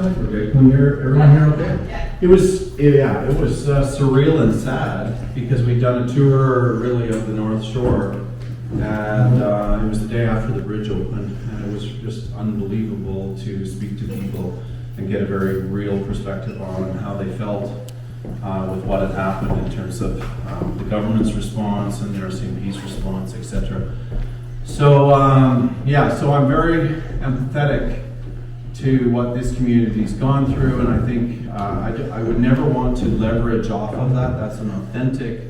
I think we're good. Can everyone hear okay? It was surreal and sad because we'd done a tour really of the North Shore, and it was the day after the bridge opened, and it was just unbelievable to speak to people and get a very real perspective on how they felt with what had happened in terms of the government's response and the RCMP's response, etc. So so I'm very empathetic to what this community's gone through, and I think I would never want to leverage off of that. That's an authentic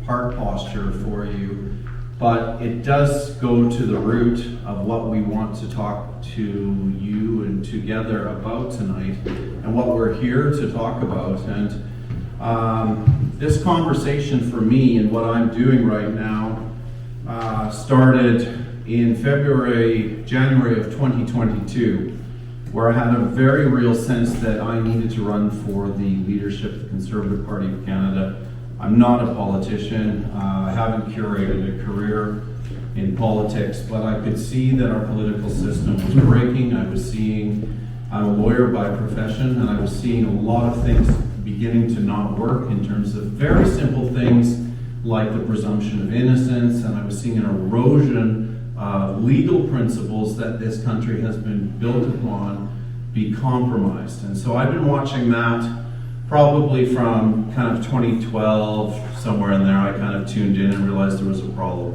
heart posture for you, but it does go to the root of what we want to talk to you and together about tonight, and what we're here to talk about. And this conversation for me and what I'm doing right now started in January of 2022, where I had a very real sense that I needed to run for the leadership of the Conservative Party of Canada. I'm not a politician. I haven't curated a career in politics, but I could see that our political system was breaking. I'm a lawyer by profession, and I was seeing a lot of things beginning to not work in terms of very simple things like the presumption of innocence, and I was seeing an erosion of legal principles that this country has been built upon be compromised. And so I've been watching that probably from kind of 2012, somewhere in there. I kind of tuned in and realized there was a problem.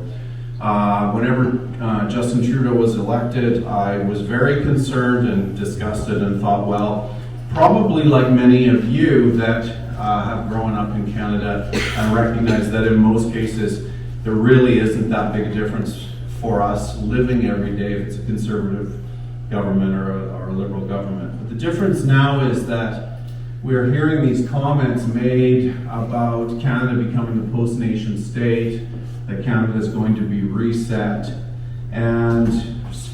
Whenever Justin Trudeau was elected, I was very concerned and disgusted and thought, well, probably like many of you that have grown up in Canada and recognize that in most cases there really isn't that big a difference for us living every day if it's a Conservative government or a Liberal government. But the difference now is that we're hearing these comments made about Canada becoming a post-nation state, that Canada is going to be reset, and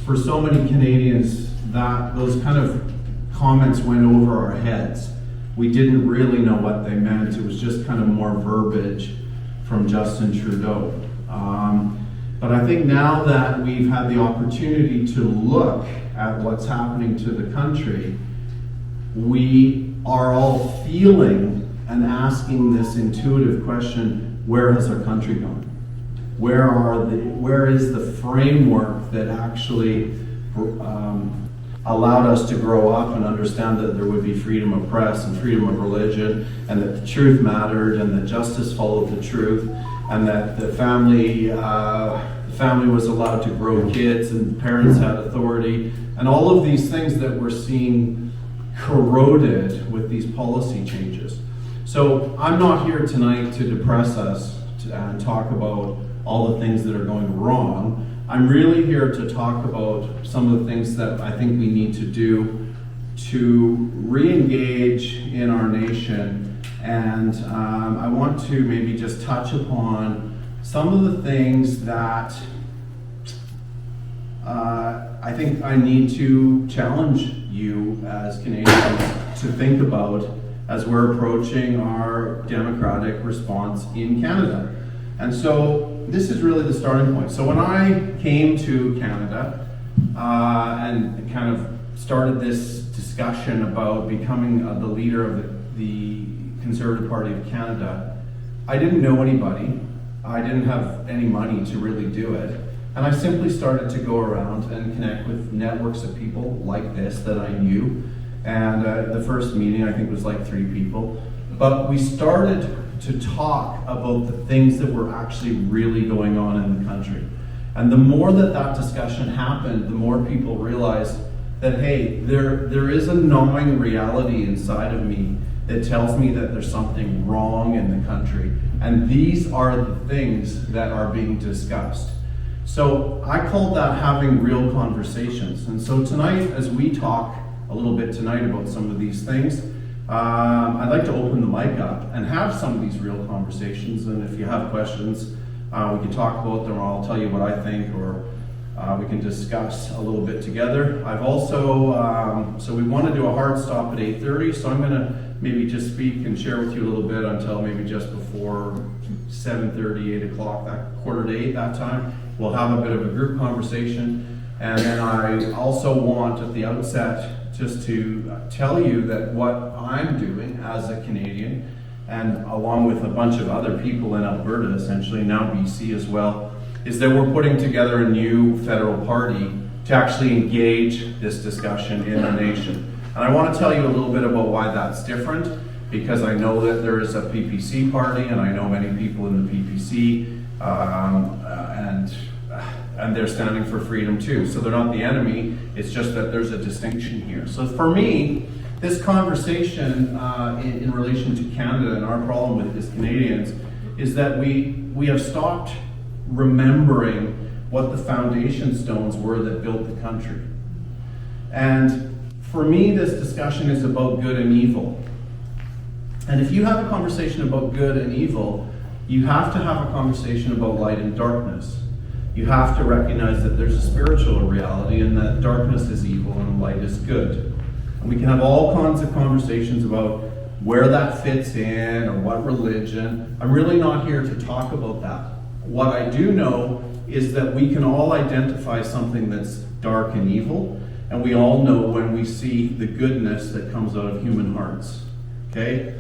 for so many Canadians that those kind of comments went over our heads. We didn't really know what they meant. It was just kind of more verbiage from Justin Trudeau. But I think now that we've had the opportunity to look at what's happening to the country, we are all feeling and asking this intuitive question: where has our country gone? Where is the framework that actually allowed us to grow up and understand that there would be freedom of press and freedom of religion, and that the truth mattered, and that justice followed the truth, and that the family was allowed to grow kids, and parents had authority, and all of these things that we're seeing corroded with these policy changes. So I'm not here tonight to depress us and talk about all the things that are going wrong. I'm really here to talk about some of the things that I think we need to do to re-engage in our nation, and I want to maybe just touch upon some of the things that I think I need to challenge you as Canadians to think about as we're approaching our democratic response in Canada. And so this is really the starting point. So when I came to Canada and kind of started this discussion about becoming the leader of the Conservative Party of Canada, I didn't know anybody. I didn't have any money to really do it. And I simply started to go around and connect with networks of people like this that I knew. And the first meeting, I think, was like 3 people. But we started to talk about the things that were actually really going on in the country. And the more that discussion happened, the more people realized that, hey, there is a gnawing reality inside of me that tells me that there's something wrong in the country. And these are the things that are being discussed. So I called that having real conversations. And so tonight, as we talk a little bit tonight about some of these things, I'd like to open the mic up and have some of these real conversations. And if you have questions, we can talk about them, or I'll tell you what I think, or we can discuss a little bit together. I've also, so we want to do a hard stop at 8:30, so I'm going to maybe just speak and share with you a little bit until maybe just before 7:30, 8 o'clock, that 7:45 that time. We'll have a bit of a group conversation. And then I also want at the outset just to tell you that what I'm doing as a Canadian, and along with a bunch of other people in Alberta, essentially, now BC as well, is that we're putting together a new federal party to actually engage this discussion in the nation. And I want to tell you a little bit about why that's different, because I know that there is a PPC party, and I know many people in the PPC, and they're standing for freedom too. So they're not the enemy, it's just that there's a distinction here. So for me, this conversation in relation to Canada and our problem with as Canadians is that we have stopped remembering what the foundation stones were that built the country. And for me, this discussion is about good and evil. And if you have a conversation about good and evil, you have to have a conversation about light and darkness. You have to recognize that there's a spiritual reality and that darkness is evil and light is good. And we can have all kinds of conversations about where that fits in or what religion. I'm really not here to talk about that. What I do know is that we can all identify something that's dark and evil, and we all know when we see the goodness that comes out of human hearts. Okay?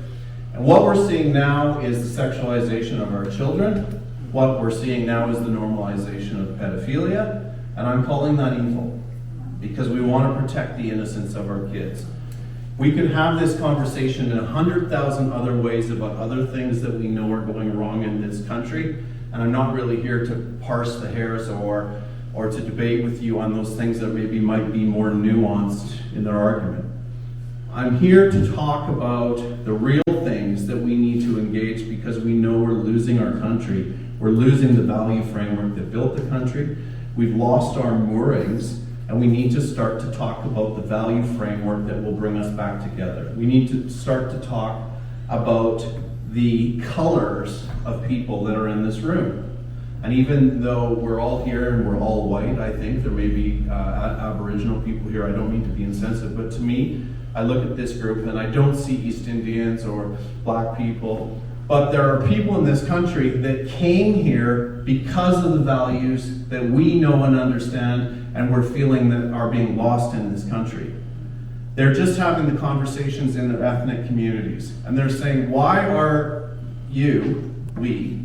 And what we're seeing now is the sexualization of our children. What we're seeing now is the normalization of pedophilia, and I'm calling that evil because we want to protect the innocence of our kids. We could have this conversation in 100,000 other ways about other things that we know are going wrong in this country, and I'm not really here to parse the hairs or to debate with you on those things that maybe might be more nuanced in their argument. I'm here to talk about the real things that we need to engage because we know we're losing our country. We're losing the value framework that built the country. We've lost our moorings, and we need to start to talk about the value framework that will bring us back together. We need to start to talk about the colors of people that are in this room. And even though we're all here and we're all white, I think there may be Aboriginal people here. I don't mean to be insensitive, but to me, I look at this group and I don't see East Indians or black people. But there are people in this country that came here because of the values that we know and understand and we're feeling that are being lost in this country. They're just having the conversations in their ethnic communities. And they're saying, why are we,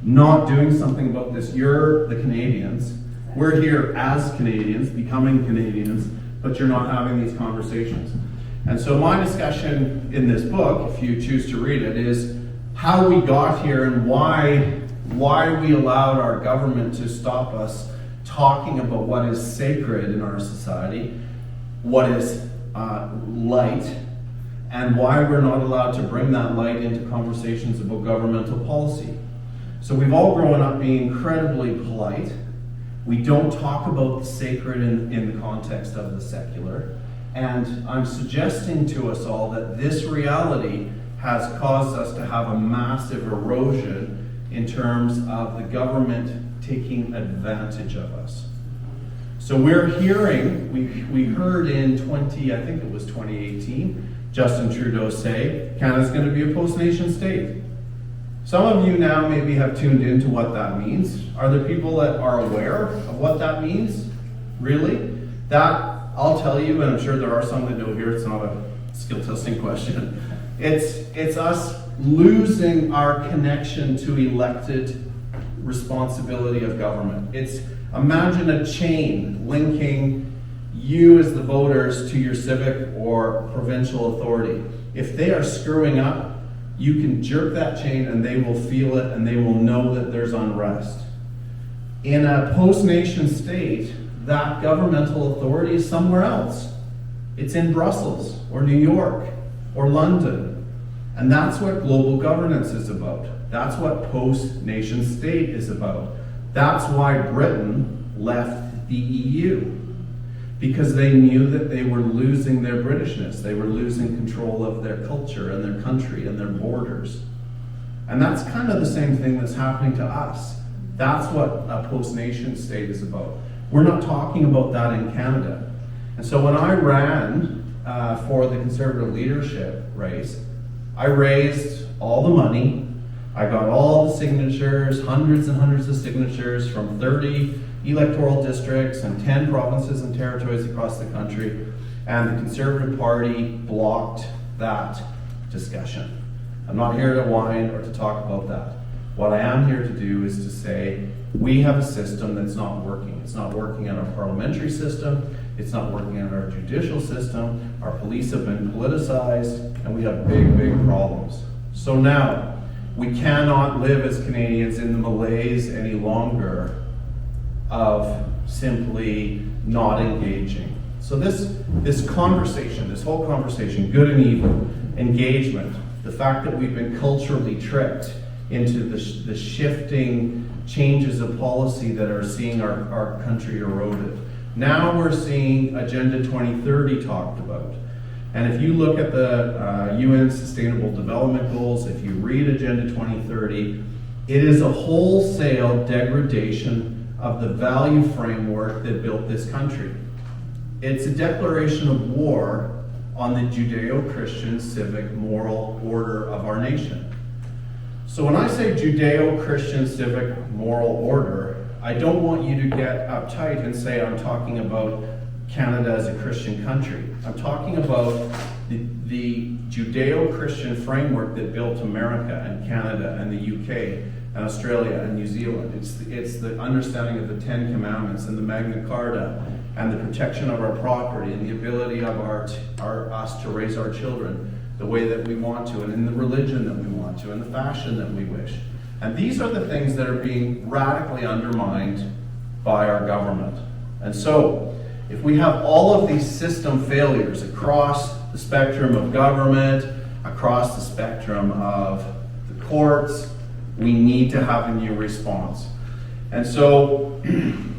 not doing something about this? You're the Canadians. We're here as Canadians, becoming Canadians, but you're not having these conversations. And so my discussion in this book, if you choose to read it, is how we got here and why we allowed our government to stop us talking about what is sacred in our society, what is light, and why we're not allowed to bring that light into conversations about governmental policy. So we've all grown up being incredibly polite. We don't talk about the sacred in the context of the secular. And I'm suggesting to us all that this reality has caused us to have a massive erosion in terms of the government taking advantage of us. So we're hearing, we heard in 2018, Justin Trudeau say, Canada's going to be a post-nation state. Some of you now maybe have tuned into what that means. Are there people that are aware of what that means? Really? That, I'll tell you, and I'm sure there are some that know here, it's not a skill testing question. It's us losing our connection to elected responsibility of government. It's, imagine a chain linking you as the voters to your civic or provincial authority. If they are screwing up, you can jerk that chain and they will feel it and they will know that there's unrest. In a post-nation state, that governmental authority is somewhere else. It's in Brussels or New York or London. And that's what global governance is about. That's what post-nation state is about. That's why Britain left the EU. Because they knew that they were losing their Britishness. They were losing control of their culture and their country and their borders. And that's kind of the same thing that's happening to us. That's what a post-nation state is about. We're not talking about that in Canada. And so when I ran for the Conservative leadership race, I raised all the money. I got all the signatures, hundreds and hundreds of signatures from 30 electoral districts and 10 provinces and territories across the country. And the Conservative Party blocked that discussion. I'm not here to whine or to talk about that. What I am here to do is to say, we have a system that's not working. It's not working in our parliamentary system. It's not working in our judicial system. Our police have been politicized, and we have big, big problems. So now, we cannot live as Canadians in the malaise any longer of simply not engaging. So this conversation, this whole conversation, good and evil, engagement, the fact that we've been culturally tricked into the shifting changes of policy that are seeing our country eroded. Now we're seeing Agenda 2030 talked about. And if you look at the UN Sustainable Development Goals, if you read Agenda 2030, it is a wholesale degradation of the value framework that built this country. It's a declaration of war on the Judeo-Christian civic moral order of our nation. So when I say Judeo-Christian civic moral order, I don't want you to get uptight and say I'm talking about Canada as a Christian country. I'm talking about the Judeo-Christian framework that built America and Canada and the UK and Australia and New Zealand. It's the understanding of the Ten Commandments and the Magna Carta and the protection of our property and the ability of us to raise our children the way that we want to, and in the religion that we want to, and the fashion that we wish. And these are the things that are being radically undermined by our government. And so, if we have all of these system failures across the spectrum of government, across the spectrum of the courts, we need to have a new response. And so,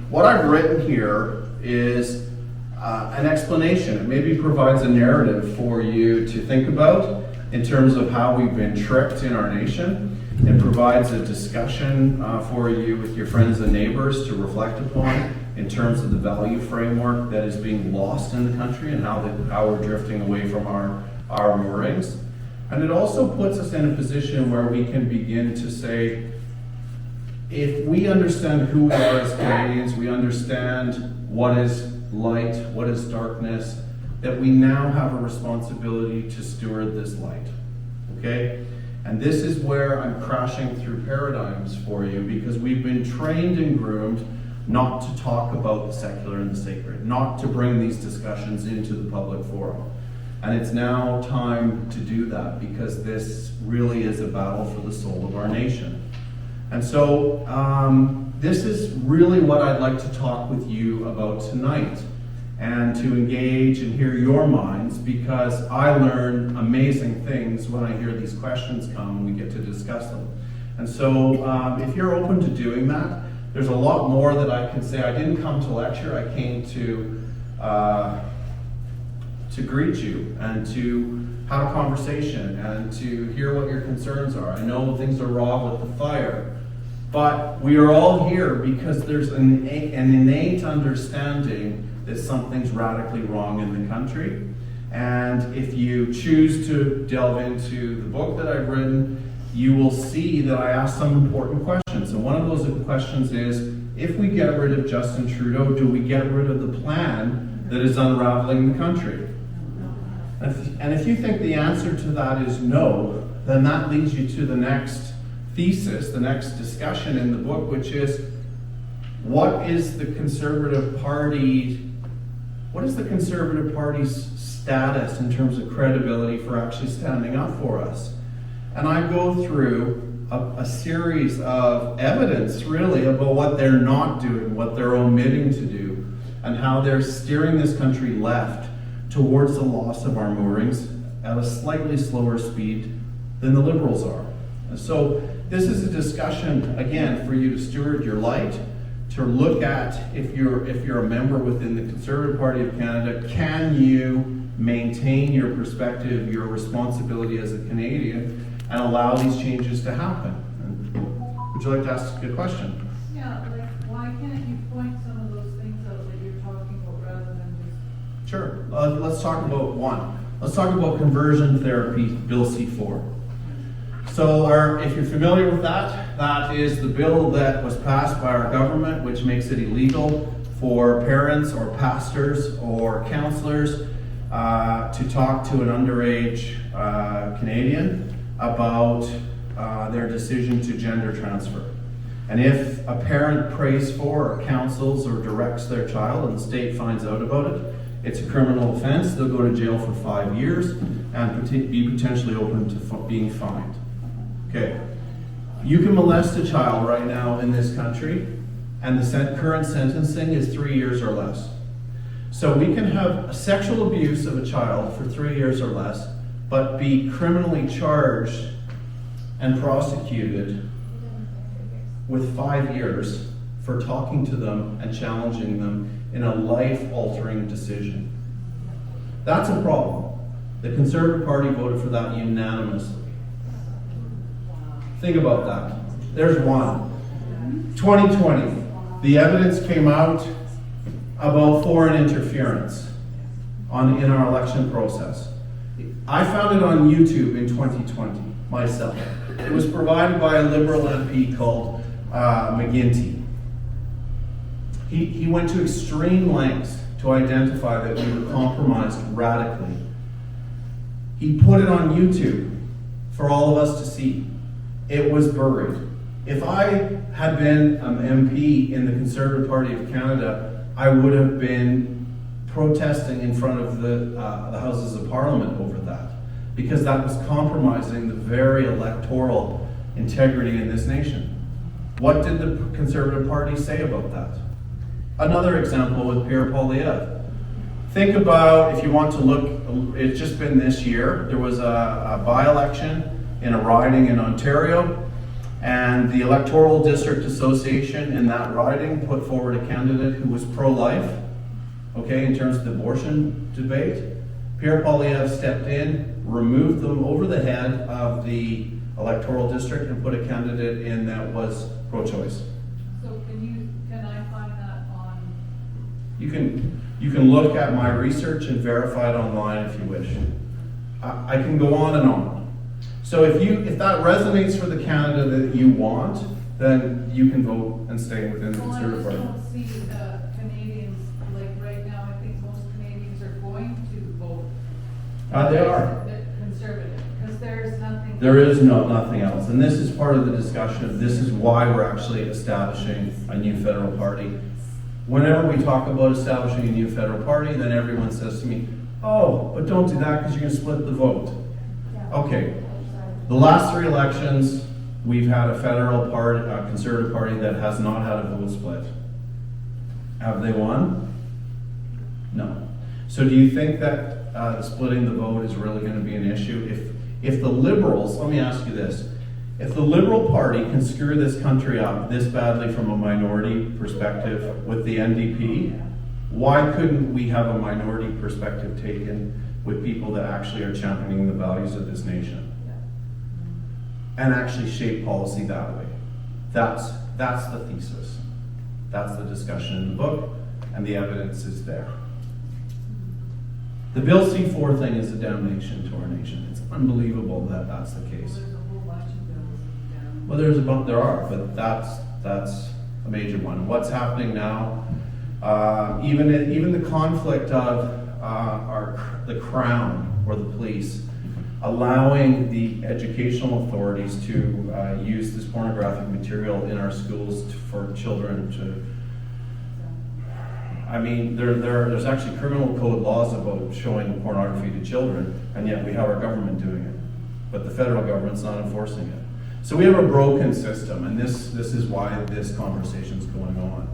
what I've written here is an explanation. It maybe provides a narrative for you to think about in terms of how we've been tricked in our nation. It provides a discussion for you with your friends and neighbors to reflect upon in terms of the value framework that is being lost in the country and how we're drifting away from our moorings. And it also puts us in a position where we can begin to say, if we understand who we are as Canadians, we understand what is light, what is darkness, that we now have a responsibility to steward this light. Okay? And this is where I'm crashing through paradigms for you, because we've been trained and groomed not to talk about the secular and the sacred, not to bring these discussions into the public forum. And it's now time to do that, because this really is a battle for the soul of our nation. And so this is really what I'd like to talk with you about tonight, and to engage and hear your minds, because I learn amazing things when I hear these questions come and we get to discuss them. And so if you're open to doing that, there's a lot more that I can say. I didn't come to lecture, I came to greet you and to have a conversation and to hear what your concerns are. I know things are raw with the fire, but we are all here because there's an innate understanding that something's radically wrong in the country. And if you choose to delve into the book that I've written, you will see that I ask some important questions. And one of those questions is, if we get rid of Justin Trudeau, do we get rid of the plan that is unraveling the country? And if you think the answer to that is no, then that leads you to the next thesis, the next discussion in the book, which is, what is the Conservative Party's status in terms of credibility for actually standing up for us? And I go through a series of evidence, really, about what they're not doing, what they're omitting to do, and how they're steering this country left towards the loss of our moorings at a slightly slower speed than the Liberals are. And so this is a discussion, again, for you to steward your light, to look at, if you're a member within the Conservative Party of Canada, can you maintain your perspective, your responsibility as a Canadian, and allow these changes to happen? Would you like to ask a good question? Yeah, like, why can't you point some of those things out that you're talking about rather than just... Sure. Let's talk about one. Let's talk about conversion therapy, Bill C-4. So if you're familiar with that, that is the bill that was passed by our government, which makes it illegal for parents or pastors or counselors to talk to an underage Canadian about their decision to gender transfer. And if a parent prays for or counsels or directs their child and the state finds out about it, it's a criminal offense. They'll go to jail for 5 years and be potentially open to being fined. Okay. You can molest a child right now in this country, and the current sentencing is 3 years or less. So we can have a sexual abuse of a child for 3 years or less, but be criminally charged and prosecuted with 5 years for talking to them and challenging them in a life-altering decision. That's a problem. The Conservative Party voted for that unanimously. Think about that. There's one. 2020, the evidence came out about foreign interference in our election process. I found it on YouTube in 2020, myself. It was provided by a Liberal MP called McGuinty. He went to extreme lengths to identify that we were compromised radically. He put it on YouTube for all of us to see. It was buried. If I had been an MP in the Conservative Party of Canada, I would have been protesting in front of the Houses of Parliament over that, because that was compromising the very electoral integrity in this nation. What did the Conservative Party say about that? Another example with Pierre Poilievre. Think about, if you want to look, it's just been this year, there was a by-election in a riding in Ontario, and the Electoral District Association in that riding put forward a candidate who was pro-life, okay, in terms of the abortion debate. Pierre Poilievre stepped in, removed them over the head of the electoral district, and put a candidate in that was pro-choice. So can I find that on? You can look at my research and verify it online if you wish. I can go on and on. So if that resonates for the Canada that you want, then you can vote and stay within the Conservative Party. I just don't see Canadians, like right now, I think most Canadians are going to vote. They are. Conservative, because there's nothing. There is nothing else. And this is part of the discussion. This is why we're actually establishing a new federal party. Whenever we talk about establishing a new federal party, then everyone says to me, oh, but don't do that because you're going to split the vote. Okay. The last 3 elections, we've had a federal party, a Conservative Party that has not had a vote split. Have they won? No. So do you think that splitting the vote is really going to be an issue? If the Liberals, let me ask you this, if the Liberal Party can screw this country up this badly from a minority perspective with the NDP, why couldn't we have a minority perspective taken with people that actually are championing the values of this nation? And actually shape policy that way. That's the thesis. That's the discussion in the book, and the evidence is there. The Bill C-4 thing is a damnation to our nation. It's unbelievable that that's the case. There's a whole bunch of bills down. Well, there are, but that's a major one. What's happening now? Even the conflict of the Crown or the police allowing the educational authorities to use this pornographic material in our schools for children to. I mean, there's actually criminal code laws about showing pornography to children, and yet we have our government doing it, but the federal government's not enforcing it. So we have a broken system, and this is why this conversation's going on.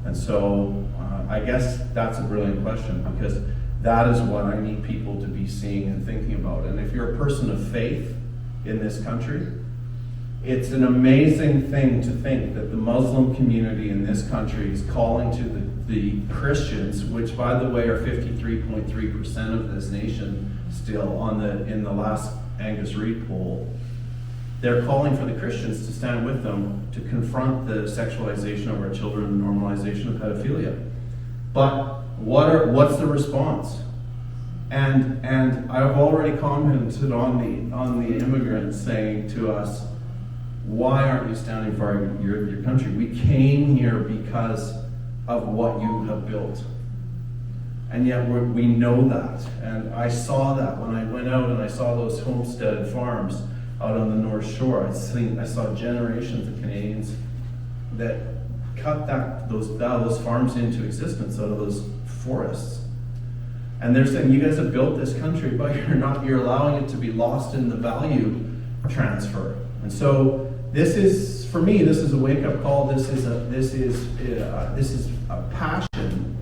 And so I guess that's a brilliant question, because that is what I need people to be seeing and thinking about. And if you're a person of faith in this country, it's an amazing thing to think that the Muslim community in this country is calling to the Christians, which by the way are 53.3% of this nation still in the last Angus Reid poll. They're calling for the Christians to stand with them to confront the sexualization of our children and normalization of pedophilia. But what's the response? And I've already commented on the immigrants saying to us, why aren't you standing for your country? We came here because of what you have built. And yet we know that. And I saw that when I went out and I saw those homestead farms out on the North Shore. I saw generations of Canadians that cut those farms into existence out of those forests. And they're saying, you guys have built this country, but you're allowing it to be lost in the value transfer. And so this is, for me, this is a wake-up call. This is a passion,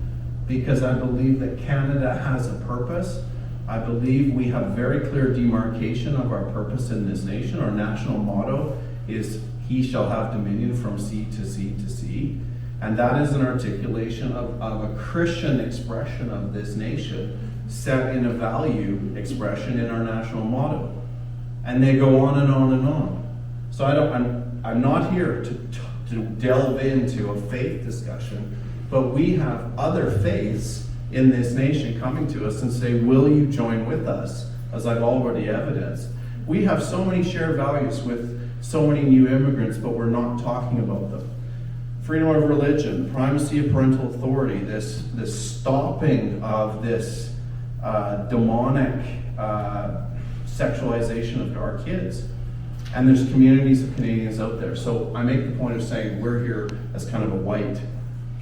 because I believe that Canada has a purpose. I believe we have very clear demarcation of our purpose in this nation. Our national motto is, "He shall have dominion from sea to sea to sea." And that is an articulation of a Christian expression of this nation, set in a value expression in our national motto. And they go on and on and on. So I'm not here to delve into a faith discussion, but we have other faiths in this nation coming to us and say, will you join with us, as I've already evidenced. We have so many shared values with so many new immigrants, but we're not talking about them. Freedom of religion, primacy of parental authority, this stopping of this demonic sexualization of our kids. And there's communities of Canadians out there. So I make the point of saying we're here as kind of a white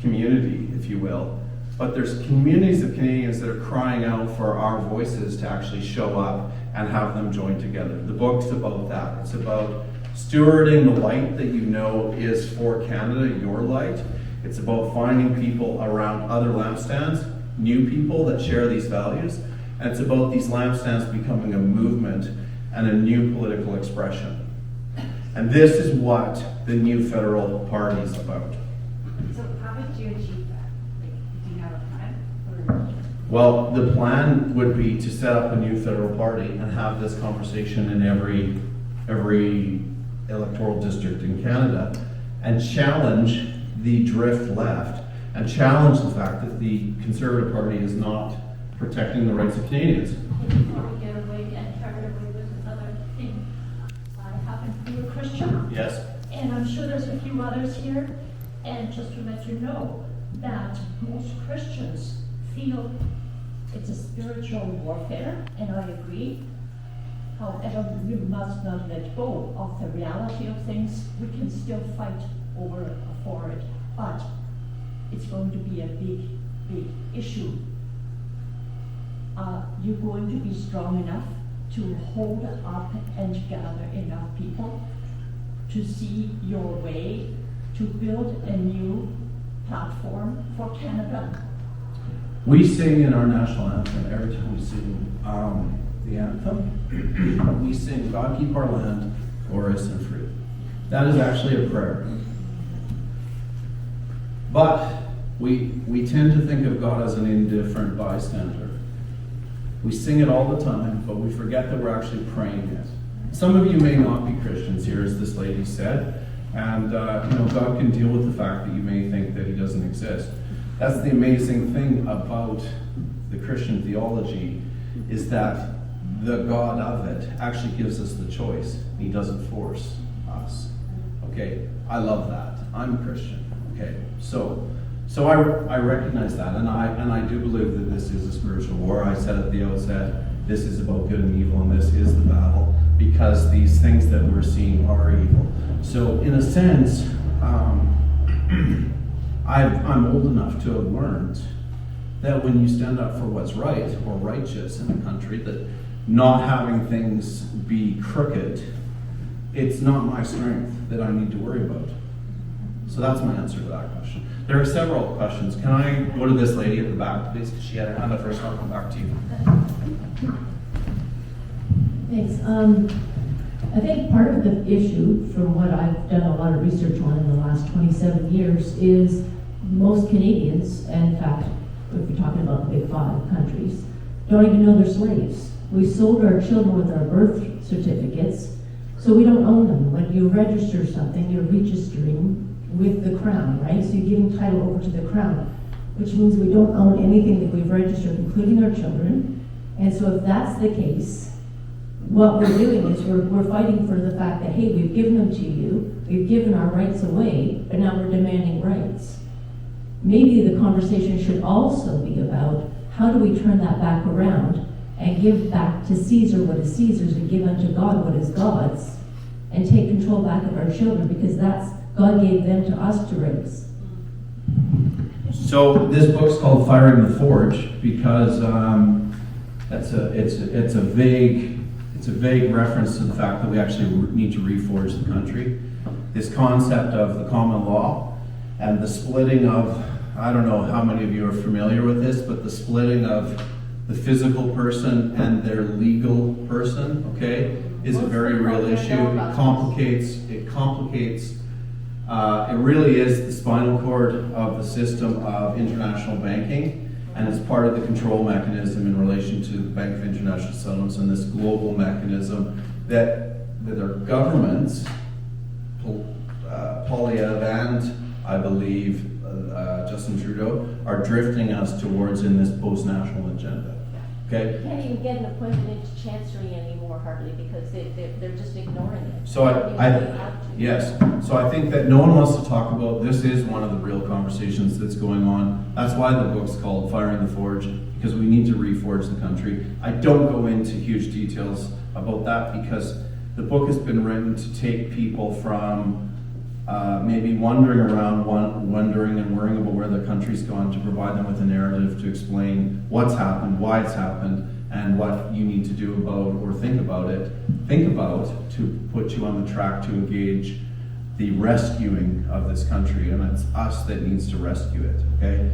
community, if you will. But there's communities of Canadians that are crying out for our voices to actually show up and have them join together. The book's about that. It's about stewarding the light that you know is for Canada, your light. It's about finding people around other lampstands, new people that share these values. And it's about these lampstands becoming a movement and a new political expression. And this is what the new federal party is about. So how would you achieve that? Like, do you have a plan? Or? Well, the plan would be to set up a new federal party and have this conversation in every electoral district in Canada, and challenge the drift left, and challenge the fact that the Conservative Party is not protecting the rights of Canadians. Before we get away and carry away with another thing, I happen to be a Christian, Yes? and I'm sure there's a few others here, and just to let you know that most Christians feel it's a spiritual warfare, and I agree. However, we must not let go of the reality of things. We can still fight for it, but it's going to be a big, big issue. You're going to be strong enough to hold up and gather enough people to see your way to build a new platform for Canada. We sing in our national anthem, every time we sing the anthem, we sing, God keep our land glorious and free. That is actually a prayer. But we tend to think of God as an indifferent bystander. We sing it all the time, but we forget that we're actually praying it. Some of you may not be Christians here, as this lady said, and God can deal with the fact that you may think that He doesn't exist. That's the amazing thing about the Christian theology, is that the God of it actually gives us the choice. He doesn't force us. Okay, I love that. I'm a Christian. Okay, so I recognize that, and I do believe that this is a spiritual war. I said at the outset, this is about good and evil, and this is the battle, because these things that we're seeing are evil. So in a sense, I'm old enough to have learned that when you stand up for what's right or righteous in a country, that not having things be crooked, it's not my strength that I need to worry about. So that's my answer to that question. There are several questions. Can I go to this lady at the back, please? Because she had her hand up first. I'll come back to you. Thanks. I think part of the issue, from what I've done a lot of research on in the last 27 years, is most Canadians, and in fact, if you're talking about the big 5 countries, don't even know they're slaves. We sold our children with our birth certificates, so we don't own them. When you register something, you're registering with the Crown, right? So you're giving title over to the Crown, which means we don't own anything that we've registered, including our children. And so if that's the case, what we're doing is we're fighting for the fact that, hey, we've given them to you, we've given our rights away, but now we're demanding rights. Maybe the conversation should also be about how do we turn that back around and give back to Caesar what is Caesar's and give unto God what is God's, and take control back of our children, because that's, God gave them to us to raise. So this book's called Firing the Forge because it's a vague reference to the fact that we actually need to reforge the country. This concept of the common law and the splitting of, I don't know how many of you are familiar with this, but the splitting of the physical person and their legal person, okay, is a very real issue. It complicates, it really is the spinal cord of the system of international banking, and it's part of the control mechanism in relation to the Bank of International Settlements and this global mechanism that our governments, Polyev and I believe Justin Trudeau, are drifting us towards in this post-national agenda. Okay? You can't even get an appointment into Chancery anymore hardly, because they're just ignoring it. So yes. So I think that no one wants to talk about, this is one of the real conversations that's going on. That's why the book's called Firing the Forge, because we need to reforge the country. I don't go into huge details about that because the book has been written to take people from maybe wandering around, wondering and worrying about where the country's gone, to provide them with a narrative to explain what's happened, why it's happened, and what you need to do about or think about to put you on the track to engage the rescuing of this country. And it's us that needs to rescue it, okay?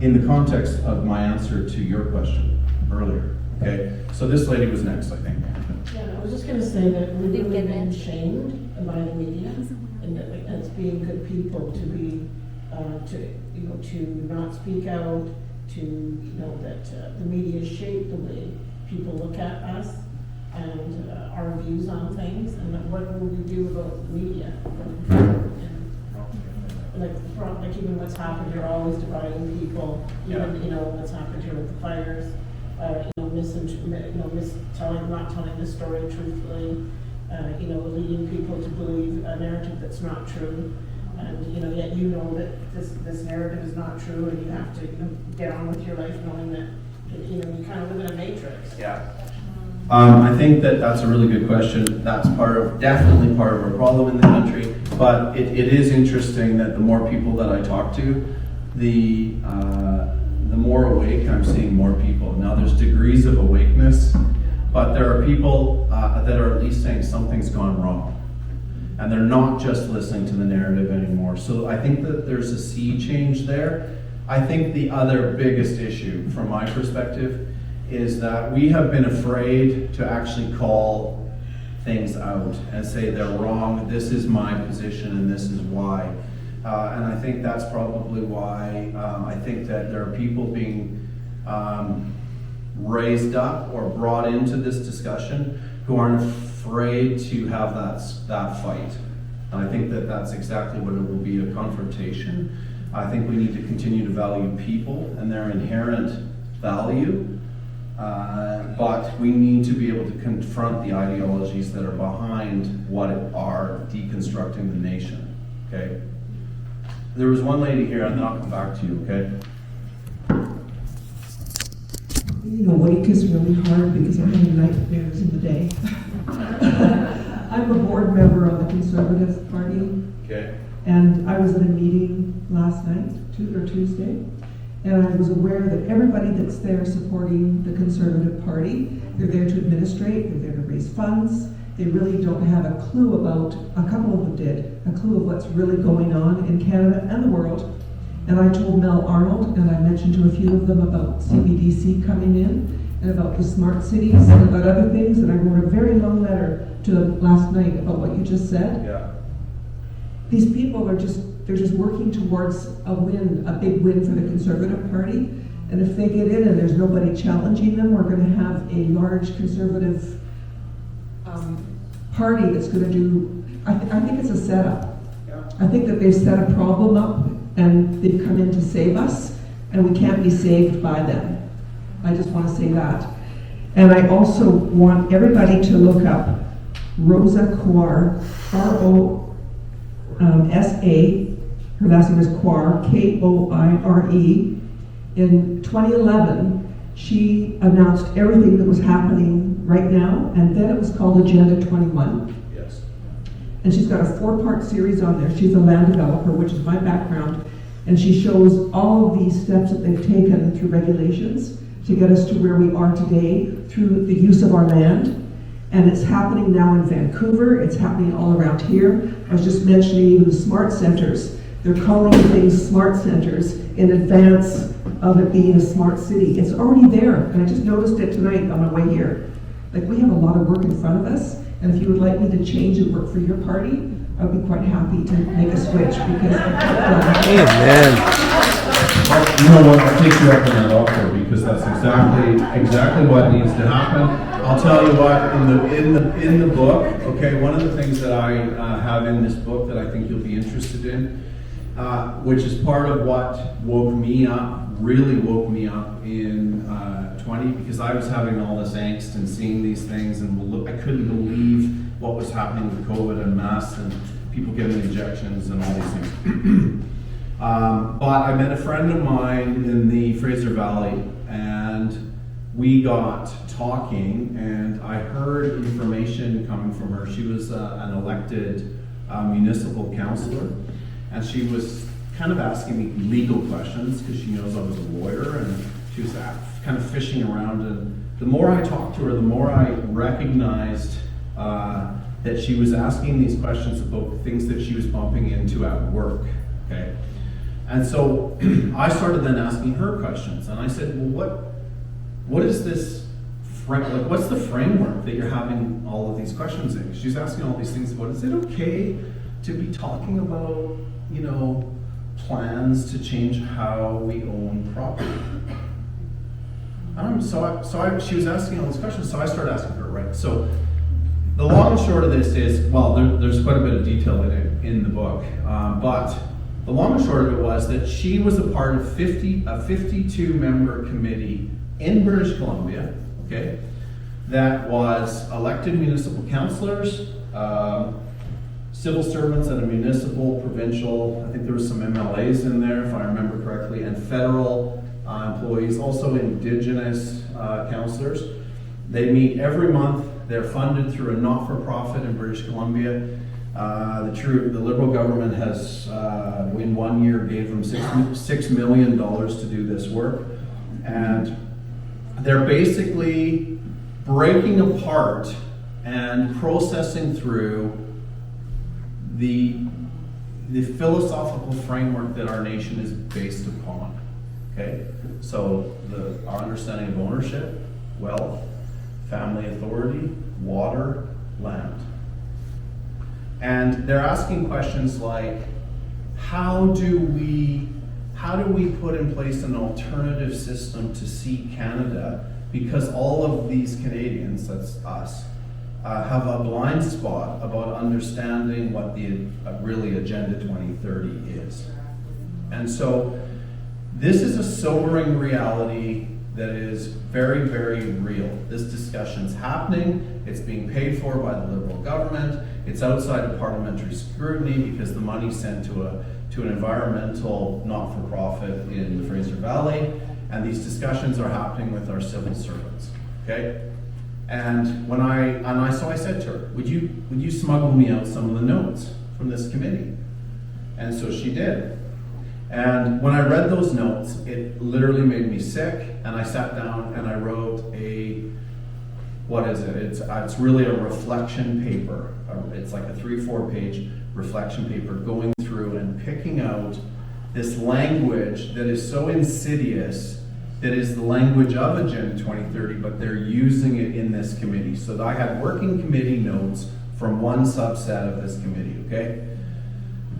In the context of my answer to your question earlier, okay? So this lady was next, I think. Yeah, I was just going to say that we've Didn't really get been that. shamed by the media, and that as being good people to be, to not speak out, that the media shape the way people look at us and our views on things, and that what will we do about the media? And like even what's happened here, always dividing people. Even what's happened here with the fires. Not telling the story truthfully, leading people to believe a narrative that's not true, and yet that this narrative is not true, and you have to get on with your life knowing that you kind of live in a matrix. Yeah. I think that's a really good question. That's definitely part of our problem in the country. But it is interesting that the more people that I talk to, the more awake I'm seeing more people. Now there's degrees of awakeness, but there are people that are at least saying something's gone wrong. And they're not just listening to the narrative anymore. So I think that there's a sea change there. I think the other biggest issue from my perspective is that we have been afraid to actually call things out and say they're wrong, this is my position and this is why. And I think that's probably why I think that there are people being raised up or brought into this discussion who aren't afraid to have that fight. And I think that that's exactly what it will be, a confrontation. I think we need to continue to value people and their inherent value, but we need to be able to confront the ideologies that are behind what are deconstructing the nation, okay? There was one lady here, and then I'll come back to you, okay? Wake is really hard because I'm having nightmares in the day. I'm a board member on the Conservative Party. Okay. And I was at a meeting last night, Tuesday, and I was aware that everybody that's there supporting the Conservative Party, they're there to administrate, they're there to raise funds. They really don't have a clue about, a couple of them did, a clue of what's really going on in Canada and the world. And I told Mel Arnold, and I mentioned to a few of them about CBDC coming in, and about the smart cities, and about other things, and I wrote a very long letter to them last night about what you just said. Yeah. These people are they're just working towards a win, a big win for the Conservative Party, and if they get in and there's nobody challenging them, we're going to have a large Conservative party that's going to do, I think it's a setup. Yeah. I think that they've set a problem up and they've come in to save us, and we can't be saved by them. I just want to say that. And I also want everybody to look up Rosa Koire, R-O-S-A, her last name is Koire, K-O-I-R-E, In 2011, she announced everything that was happening right now, and then it was called Agenda 21. Yes. And she's got a 4-part series on there. She's a land developer, which is my background, and she shows all of these steps that they've taken through regulations to get us to where we are today through the use of our land. And it's happening now in Vancouver, it's happening all around here. I was just mentioning even the smart centers. They're calling things smart centers in advance of it being a smart city. It's already there, and I just noticed it tonight on my way here. Like, we have a lot of work in front of us, and if you would like me to change and work for your party, I'd be quite happy to make a switch because Amen. Well, you know what, I'll take you up on that offer because that's exactly what needs to happen. I'll tell you what, in the book, okay, one of the things that I have in this book that I think you'll be interested in, which is part of what really woke me up in 20, because I was having all this angst and seeing these things, and I couldn't believe what was happening with COVID and masks and people getting injections and all these things. But I met a friend of mine in the Fraser Valley, and we got talking, and I heard information coming from her. She was an elected municipal councillor, and she was kind of asking me legal questions because she knows I was a lawyer, and she was kind of fishing around. And the more I talked to her, the more I recognized that she was asking these questions about things that she was bumping into at work. Okay, and so I started then asking her questions, and I said, "Well, what is this? What's the framework that you're having all of these questions in?" She's asking all these things about, is it okay to be talking about, plans to change how we own property? She was asking all these questions, so I started asking her, right? So the long and short of this is, well, there's quite a bit of detail in the book, but the long and short of it was that she was a part of a 52-member committee in British Columbia, okay, that was elected municipal councillors, civil servants at a municipal, provincial, I think there was some MLAs in there, if I remember correctly, and federal employees, also Indigenous councillors. They meet every month. They're funded through a not-for-profit in British Columbia. The Liberal government has, in 1 year, gave them $6 million to do this work. And they're basically breaking apart and processing through the philosophical framework that our nation is based upon. Okay? So our understanding of ownership, wealth, family authority, water, land. And they're asking questions like, how do we put in place an alternative system to see Canada? Because all of these Canadians, that's us, have a blind spot about understanding what the really Agenda 2030 is. And so this is a sobering reality that is very, very real. This discussion's happening. It's being paid for by the Liberal government. It's outside of parliamentary scrutiny because the money's sent to an environmental not-for-profit in the Fraser Valley, and these discussions are happening with our civil servants. Okay, and so I said to her, "Would you smuggle me out some of the notes from this committee?" And so she did. And when I read those notes, it literally made me sick. And I sat down and I wrote it's really a reflection paper. It's like a 3-4 page reflection paper going through and picking out this language that is so insidious, that is the language of Agenda 2030, but they're using it in this committee. So I had working committee notes from one subset of this committee, okay?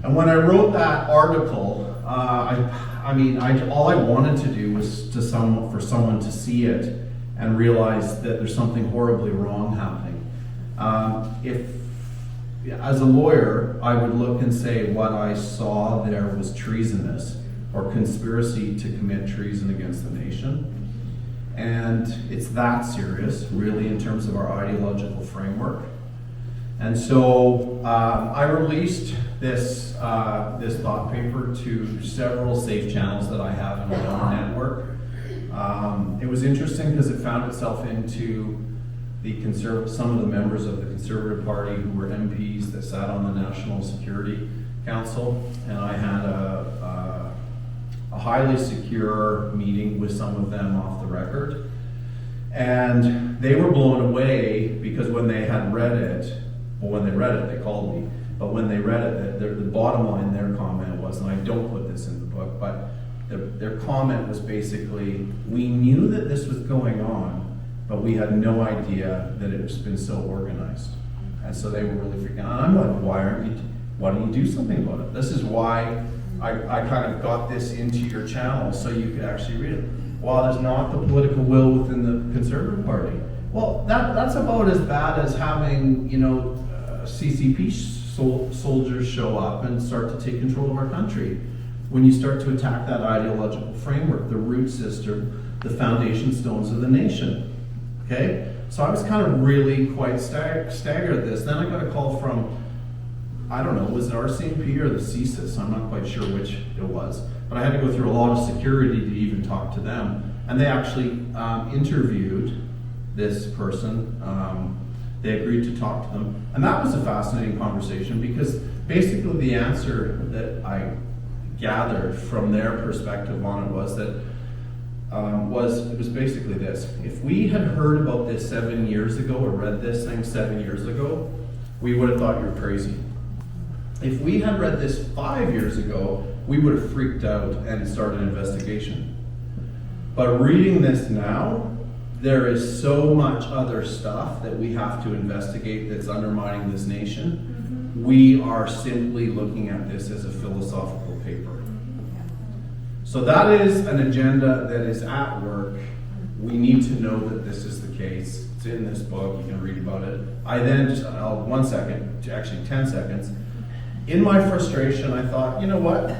And when I wrote that article, all I wanted to do was for someone to see it and realize that there's something horribly wrong happening. As a lawyer, I would look and say what I saw there was treasonous or conspiracy to commit treason against the nation. And it's that serious, really, in terms of our ideological framework. And so I released this thought paper to several safe channels that I have in my own network. It was interesting because it found itself into some of the members of the Conservative Party who were MPs that sat on the National Security Council, and I had a highly secure meeting with some of them off the record. And they were blown away because when they had read it, well, when they read it, they called me, but when they read it, the bottom line, their comment was, and I don't put this in the book, but their comment was basically, we knew that this was going on, but we had no idea that it's been so organized. And so they were really freaking out. I'm like, why don't you do something about it? This is why I kind of got this into your channel so you could actually read it. Well, there's not the political will within the Conservative Party. Well, that's about as bad as having, CCP soldiers show up and start to take control of our country. When you start to attack that ideological framework, the root system, the foundation stones of the nation. Okay? So I was kind of really quite staggered at this. Then I got a call from, I don't know, was it RCMP or the CSIS? I'm not quite sure which it was. But I had to go through a lot of security to even talk to them. And they actually interviewed this person. They agreed to talk to them. And that was a fascinating conversation because basically the answer that I gathered from their perspective on it was that it was basically this. If we had heard about this 7 years ago or read this thing 7 years ago, we would have thought you were crazy. If we had read this 5 years ago, we would have freaked out and started an investigation. But reading this now, there is so much other stuff that we have to investigate that's undermining this nation. We are simply looking at this as a philosophical paper. So that is an agenda that is at work. We need to know that this is the case. It's in this book, you can read about it. I then just, 1 second, actually 10 seconds. In my frustration, I thought, you know what?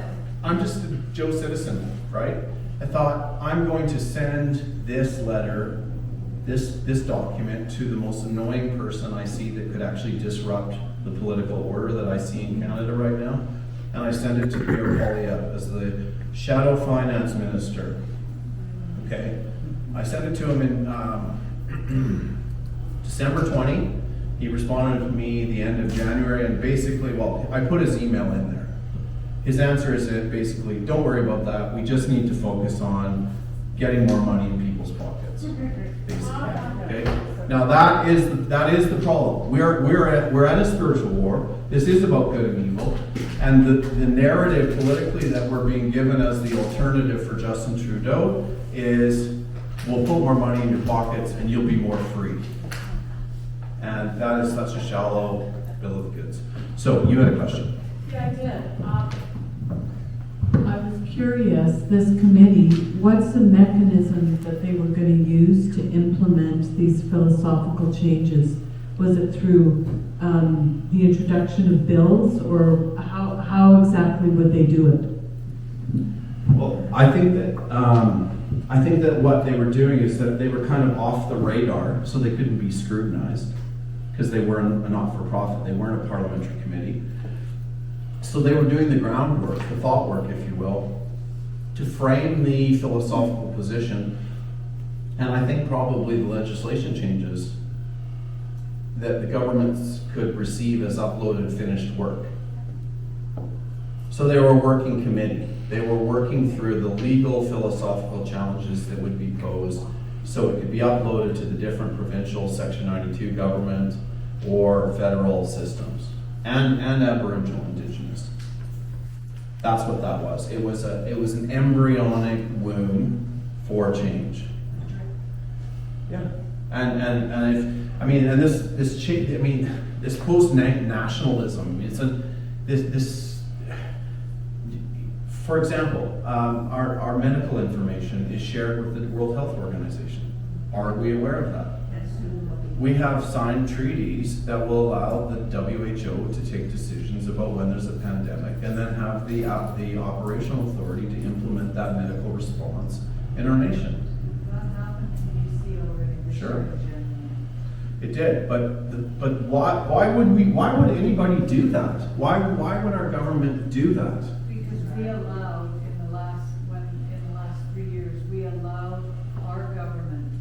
I'm just a Joe citizen, right? I thought, I'm going to send this letter, this document to the most annoying person I see that could actually disrupt the political order that I see in Canada right now. And I sent it to Pierre Poilievre as the Shadow Finance Minister. Okay? I sent it to him in December 20. He responded to me the end of January, and basically, well, I put his email in there. His answer is basically, don't worry about that. We just need to focus on getting more money in people's pockets. Basically, okay? Now that is the problem. We're at a spiritual war. This is about good and evil, and the narrative politically that we're being given as the alternative for Justin Trudeau is, we'll put more money in your pockets and you'll be more free. And that is such a shallow bill of goods. So you had a question. Yeah, I did. I was curious, this committee, what's the mechanism that they were going to use to implement these philosophical changes? Was it through the introduction of bills, or how exactly would they do it? Well, I think that what they were doing is that they were kind of off the radar, so they couldn't be scrutinized because they weren't a not-for-profit, they weren't a parliamentary committee. So they were doing the groundwork, the thought work, if you will, to frame the philosophical position, and I think probably the legislation changes that the governments could receive as uploaded finished work. So they were a working committee. They were working through the legal philosophical challenges that would be posed so it could be uploaded to the different provincial Section 92 government or federal systems and Aboriginal Indigenous. That's what that was. It was an embryonic womb for change. Yeah. This post-nationalism, for example, our medical information is shared with the World Health Organization. Are we aware of that? We have signed treaties that will allow the WHO to take decisions about when there's a pandemic and then have the operational authority to implement that medical response in our nation. That happens in BC already. Sure. It did, but why would anybody do that? Why would our government do that? Because we allowed, in the last 3 years, we allowed our government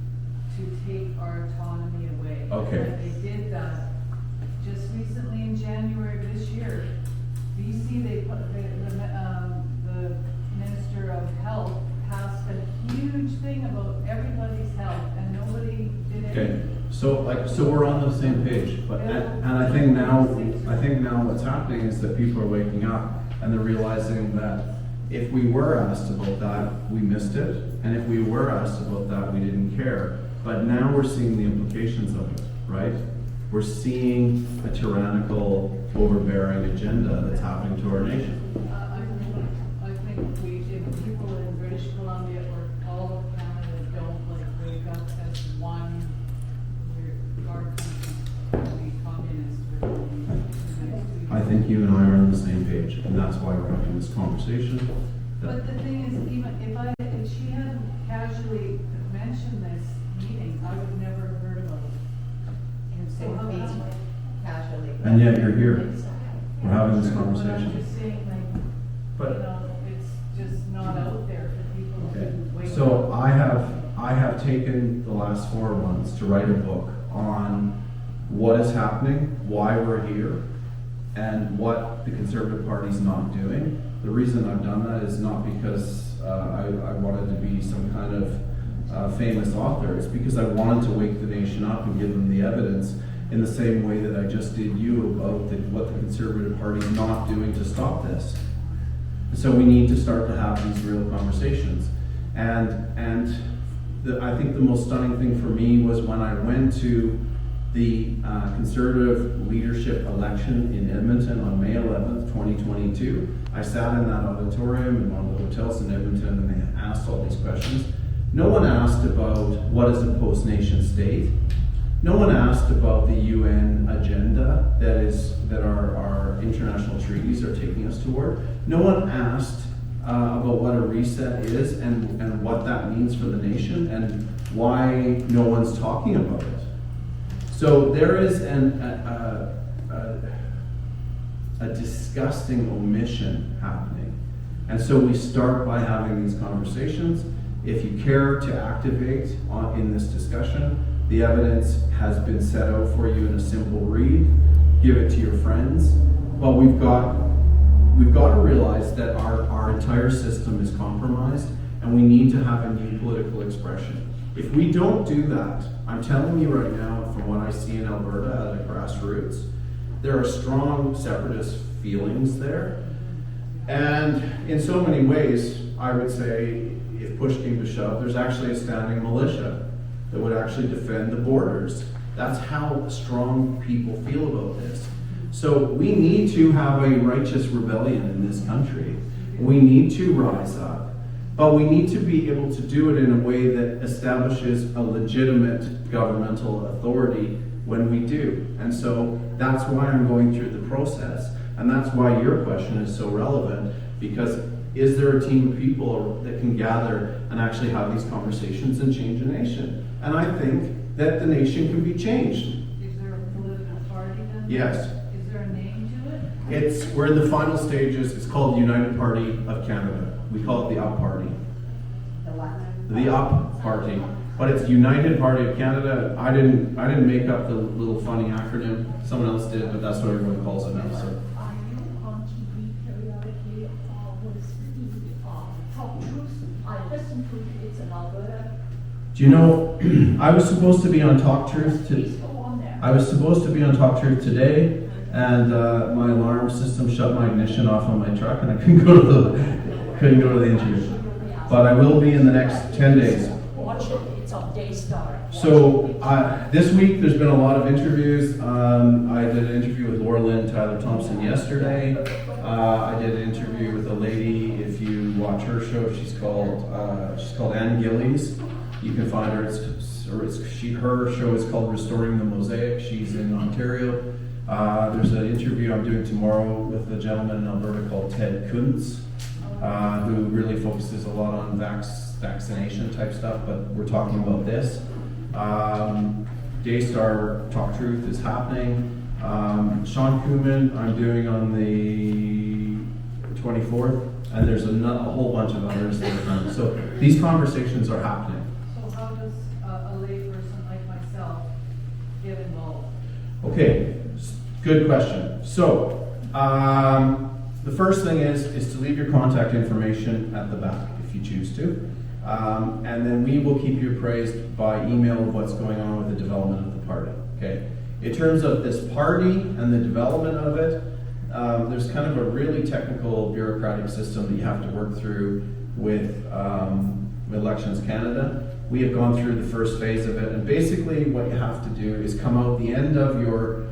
to take our autonomy away. Okay. And they did that just recently in January of this year. BC, they put, the Minister of Health passed a huge thing about everybody's health, and nobody did Okay, anything. so we're on the same page, but, and I think now what's happening is that people are waking up and they're realizing that if we were asked about that, we missed it, and if we were asked about that, we didn't care. But now we're seeing the implications of it, right? We're seeing a tyrannical, overbearing agenda that's happening to our nation. I think we, if people in British Columbia or all of Canada don't wake up as one, our country will be communist within the next 2 years. I think you and I are on the same page, and that's why we're having this conversation. But the thing is, even if she hadn't casually mentioned this meeting, I would never have heard about it. So how come? Casually. And yet you're here. We're having this But I'm conversation. just saying, But- it's just not out there for people Okay, to wake up. so I have taken the last 4 months to write a book on what is happening, why we're here, and what the Conservative Party's not doing. The reason I've done that is not because I wanted to be some kind of famous author. It's because I wanted to wake the nation up and give them the evidence in the same way that I just did you about what the Conservative Party is not doing to stop this. So we need to start to have these real conversations. And I think the most stunning thing for me was when I went to the Conservative leadership election in Edmonton on May 11th, 2022. I sat in that auditorium in one of the hotels in Edmonton, and they asked all these questions. No one asked about what is a post-nation state. No one asked about the UN agenda that our international treaties are taking us toward. No one asked about what a reset is and what that means for the nation and why no one's talking about it. So there is a disgusting omission happening. And so we start by having these conversations. If you care to activate in this discussion, the evidence has been set out for you in a simple read. Give it to your friends. But we've got to realize that our entire system is compromised, and we need to have a new political expression. If we don't do that, I'm telling you right now, from what I see in Alberta at a grassroots, there are strong separatist feelings there. And in so many ways, I would say, if push came to shove, there's actually a standing militia that would actually defend the borders. That's how strong people feel about this. So we need to have a righteous rebellion in this country. We need to rise up, but we need to be able to do it in a way that establishes a legitimate governmental authority when we do. And so that's why I'm going through the process. And that's why your question is so relevant, because is there a team of people that can gather and actually have these conversations and change a nation? And I think that the nation can be changed. Is there a political party then? Yes. Is there a name to it? We're in the final stages. It's called United Party of Canada. We call it the UP Party. The what? The UP Party. But it's United Party of Canada. I didn't make up the little funny acronym. Someone else did, but that's what everyone calls it now. So. Are you on TV periodically with the Talk Truth? I listen to it, it's in Alberta. Do you know, I was supposed to be on Talk Truth Please go on there. I was supposed to be on Talk Truth today, and my alarm system shut my ignition off on my truck, and I couldn't go to the interview. But I will be in the next 10 days. Watch it, it's on Daystar. So this week there's been a lot of interviews. I did an interview with Laura Lynn Tyler Thompson yesterday. I did an interview with a lady. If you watch her show, she's called Ann Gillies. You can find her. Her show is called Restoring the Mosaic. She's in Ontario. There's an interview I'm doing tomorrow with a gentleman in Alberta called Ted Kuntz, who really focuses a lot on vaccination type stuff, but we're talking about this. Daystar Talk Truth is happening. Sean Kuhlman, I'm doing on the 24th, and there's a whole bunch of others that are coming. So these conversations are happening. So how does a layperson like myself get involved? Okay, good question. So, the first thing is to leave your contact information at the back if you choose to. And then we will keep you appraised by email of what's going on with the development of the party, okay? In terms of this party and the development of it, there's kind of a really technical bureaucratic system that you have to work through with Elections Canada. We have gone through the first phase of it, and basically what you have to do is come out the end of your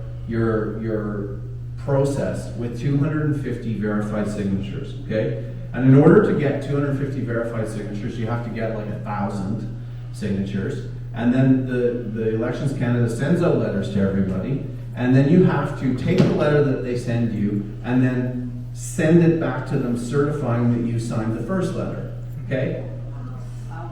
process with 250 verified signatures, okay? And in order to get 250 verified signatures, you have to get like 1,000 signatures. And then the Elections Canada sends out letters to everybody, and then you have to take the letter that they send you and then send it back to them certifying that you signed the first letter, okay?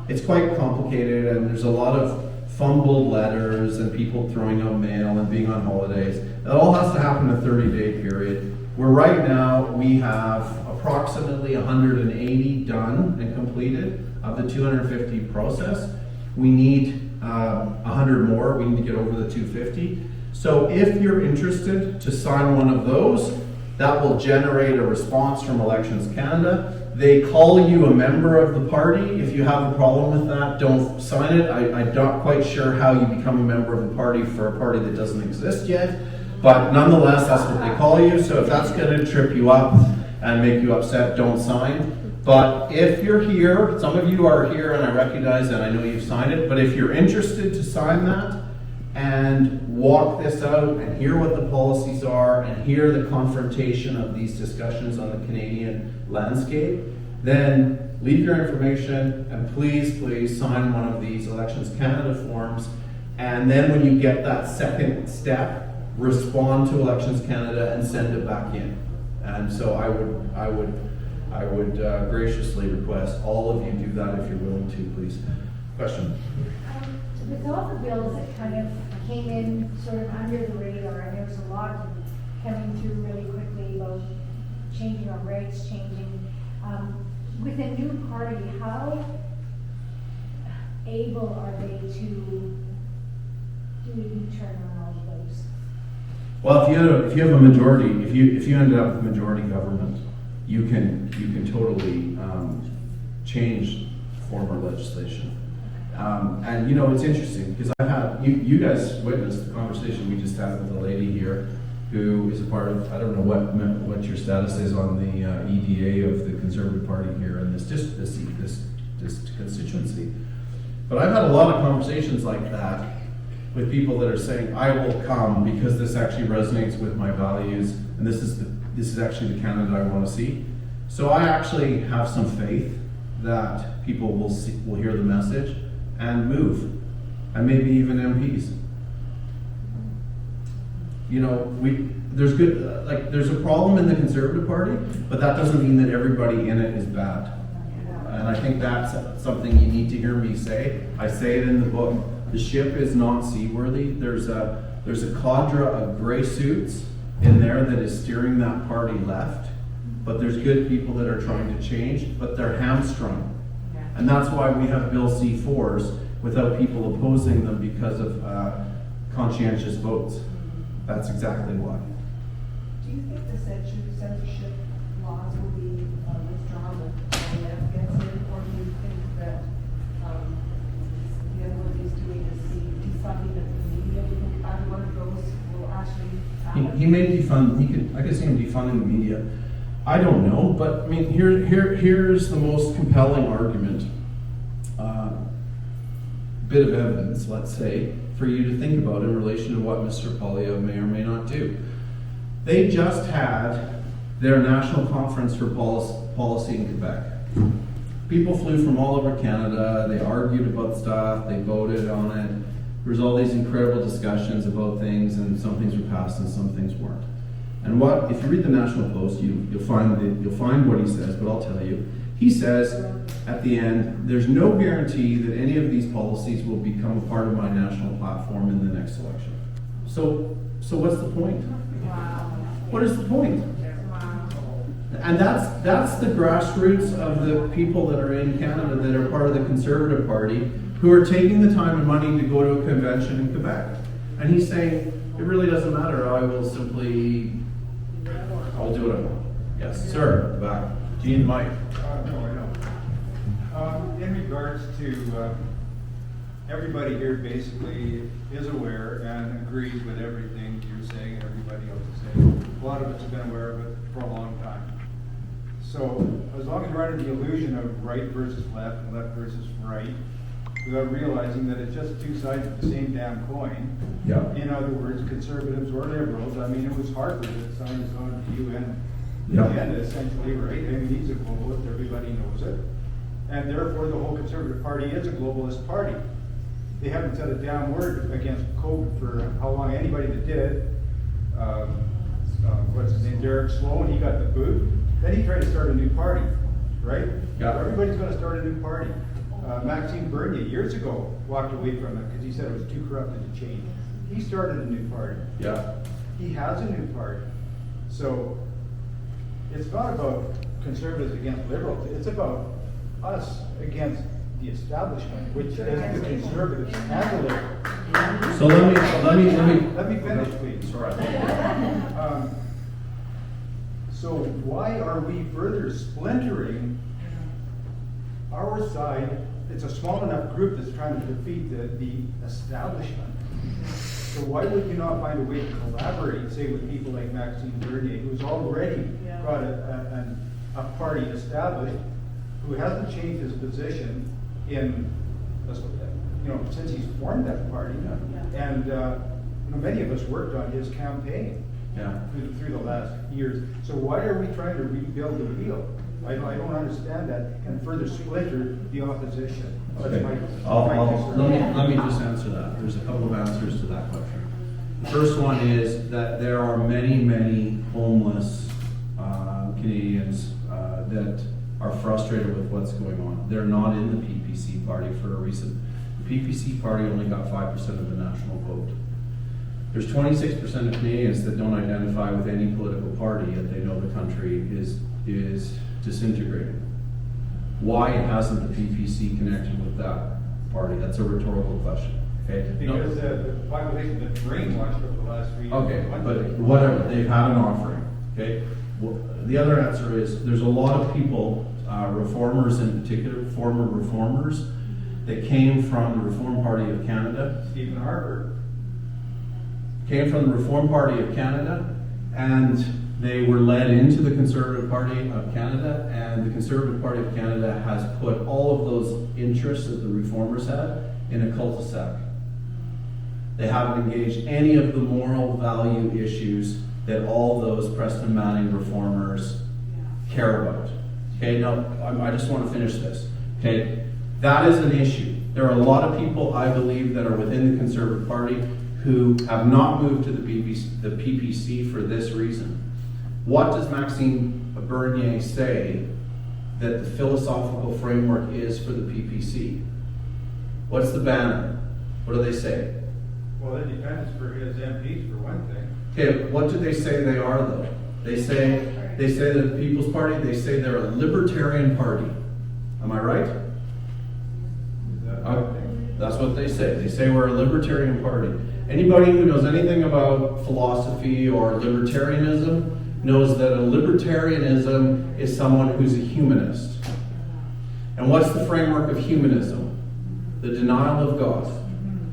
It's quite complicated, and there's a lot of fumbled letters and people throwing out mail and being on holidays. It all has to happen in a 30-day period, where right now we have approximately 180 done and completed of the 250 process. We need 100 more. We need to get over the 250. So if you're interested to sign one of those, that will generate a response from Elections Canada. They call you a member of the party. If you have a problem with that, don't sign it. I'm not quite sure how you become a member of a party for a party that doesn't exist yet. But nonetheless, that's what they call you. So if that's going to trip you up and make you upset, don't sign. But if you're here, some of you are here and I recognize and I know you've signed it, but if you're interested to sign that and walk this out and hear what the policies are and hear the confrontation of these discussions on the Canadian landscape, then leave your information and please sign one of these Elections Canada forms. And then when you get that second step, respond to Elections Canada and send it back in. And so I would graciously request all of you do that if you're willing to, please. Question? With all the bills that kind of came in sort of under the radar, and there was a lot coming through really quickly about changing our rates, with a new party, how able are they to do a U-turn on all of those? Well, if you have a majority, if you ended up with majority government, you can totally change former legislation. And you know, it's interesting because I've had you guys witnessed the conversation we just had with a lady here who is a part of, I don't know what your status is on the EDA of the Conservative Party here in this constituency. But I've had a lot of conversations like that with people that are saying, I will come because this actually resonates with my values, and this is actually the Canada I want to see. So I actually have some faith that people will hear the message and move, and maybe even MPs. You know, there's a problem in the Conservative Party, but that doesn't mean that everybody in it is bad. And I think that's something you need to hear me say. I say it in the book. The ship is not seaworthy. There's a cadre of gray suits in there that is steering that party left, but there's good people that are trying to change, but they're hamstrung. And that's why we have Bill C4s without people opposing them because of conscientious votes. That's exactly why. Do you think the censorship laws will be withdrawn when the left gets in, or do you think that the other one is doing is the defunding of the media? Do you think either one of those will actually happen? He may defund. I could see him defunding the media. I don't know, but I mean, here's the most compelling argument, bit of evidence, let's say, for you to think about in relation to what Mr. Poilievre may or may not do. They just had their national conference for policy in Quebec. People flew from all over Canada, they argued about stuff, they voted on it. There was all these incredible discussions about things, and some things were passed and some things weren't. And if you read the National Post, you'll find what he says, but I'll tell you. He says at the end, there's no guarantee that any of these policies will become a part of my national platform in the next election. So what's the point? What is the point? And that's the grassroots of the people that are in Canada that are part of the Conservative Party, who are taking the time and money to go to a convention in Quebec. And he's saying, it really doesn't matter, I'll do what I want. Yes, sir, back. Gene, Mike. No, I don't. In regards to, everybody here basically is aware and agrees with everything you're saying and everybody else is saying. A lot of us have been aware of it for a long time. So as long as we're under the illusion of right versus left and left versus right, without realizing that it's just two sides of the same damn coin. Yeah. In other words, conservatives or liberals. I mean, it was Harper that signed us on to the UN Yeah. agenda, essentially, right? I mean, he's a globalist, everybody knows it. And therefore, the whole Conservative Party is a globalist party. They haven't said a damn word against COVID for how long. Anybody that did, what's his name, Derek Sloan, he got the boot. Then he tried to start a new party, right? Yeah. Everybody's going to start a new party. Maxime Bernier, years ago, walked away from it because he said it was too corrupted to change. He started a new party. Yeah. He has a new party. So it's not about conservatives against liberals. It's about us against the establishment, which is the conservatives and the liberals. So let me. Let me finish, please. Sorry. So why are we further splintering our side? It's a small enough group that's trying to defeat the establishment. So why would you not find a way to collaborate, say, with people like Maxime Bernier, who's already got a party established, who hasn't changed his position in, since he's formed that party, and many of us worked on his campaign through the last years. So why are we trying to rebuild the wheel? I don't understand that, and further splinter the opposition. Okay. That's Let me just answer that. There's a couple of answers to that question. The first one is that there are many homeless Canadians that are frustrated with what's going on. They're not in the PPC party for a reason. The PPC party only got 5% of the national vote. There's 26% of Canadians that don't identify with any political party, yet they know the country is disintegrating. Why hasn't the PPC connected with that party? That's a rhetorical question. Okay. Because the population has been brainwashed over the last 3 years. Okay, but whatever, they've had an offering. Okay. Well, the other answer is there's a lot of people, reformers in particular, former reformers, that came from the Reform Party of Canada. Stephen Harper. Came from the Reform Party of Canada, and they were led into the Conservative Party of Canada, and the Conservative Party of Canada has put all of those interests that the reformers had in a cul-de-sac. They haven't engaged any of the moral value issues that all those Preston Manning reformers care about. Okay, now I just want to finish this. Okay, that is an issue. There are a lot of people, I believe, that are within the Conservative Party who have not moved to the PPC for this reason. What does Maxime Bernier say that the philosophical framework is for the PPC? That banner? What do they say? Well, independence for his MPs, for one thing. Okay, what do they say they are, though? They say that the People's Party, they say they're a libertarian party. Am I right? That's what they say. They say we're a libertarian party. Anybody who knows anything about philosophy or libertarianism knows that a libertarianism is someone who's a humanist. And what's the framework of humanism? The denial of God.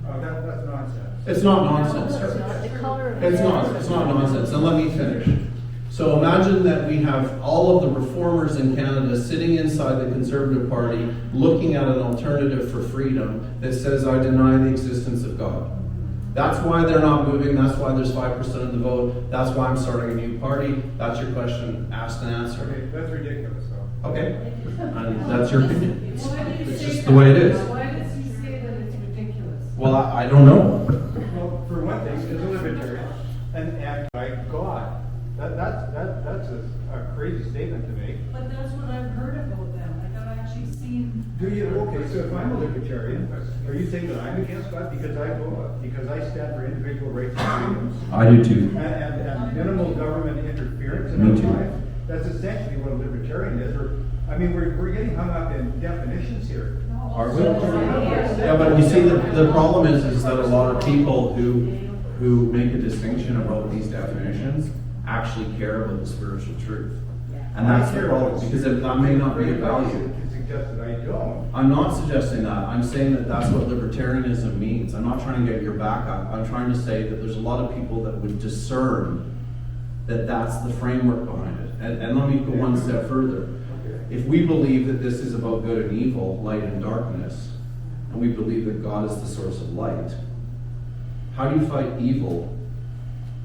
That's nonsense. It's not nonsense, sir. It's not nonsense. And let me finish. So imagine that we have all of the reformers in Canada sitting inside the Conservative Party looking at an alternative for freedom that says, I deny the existence of God. That's why they're not moving. That's why there's 5% of the vote. That's why I'm starting a new party. That's your question asked and answered. Okay, that's ridiculous, though. Okay. And that's your opinion. It's just the way it is. Why does he say that it's ridiculous? Well, I don't know. Well, for one thing, he's a libertarian and by God. That's a crazy statement to make. But that's what I've heard about them. seen. Do you, okay, so if I'm a libertarian, are you saying that I'm against God because I stand for individual rights and freedoms? I do too. And minimal government interference Me in too. our life? That's essentially what a libertarian is. We're getting hung up in definitions here. Are we? Yeah, but you see, the problem is that a lot of people who make a distinction about these definitions actually care about the spiritual truth. And that's the problem, because that may not be a value. To suggest that I don't. I'm not suggesting that. I'm saying that that's what libertarianism means. I'm not trying to get your back up. I'm trying to say that there's a lot of people that would discern that that's the framework behind it. And let me go one step further. If we believe that this is about good and evil, light and darkness, and we believe that God is the source of light, how do you fight evil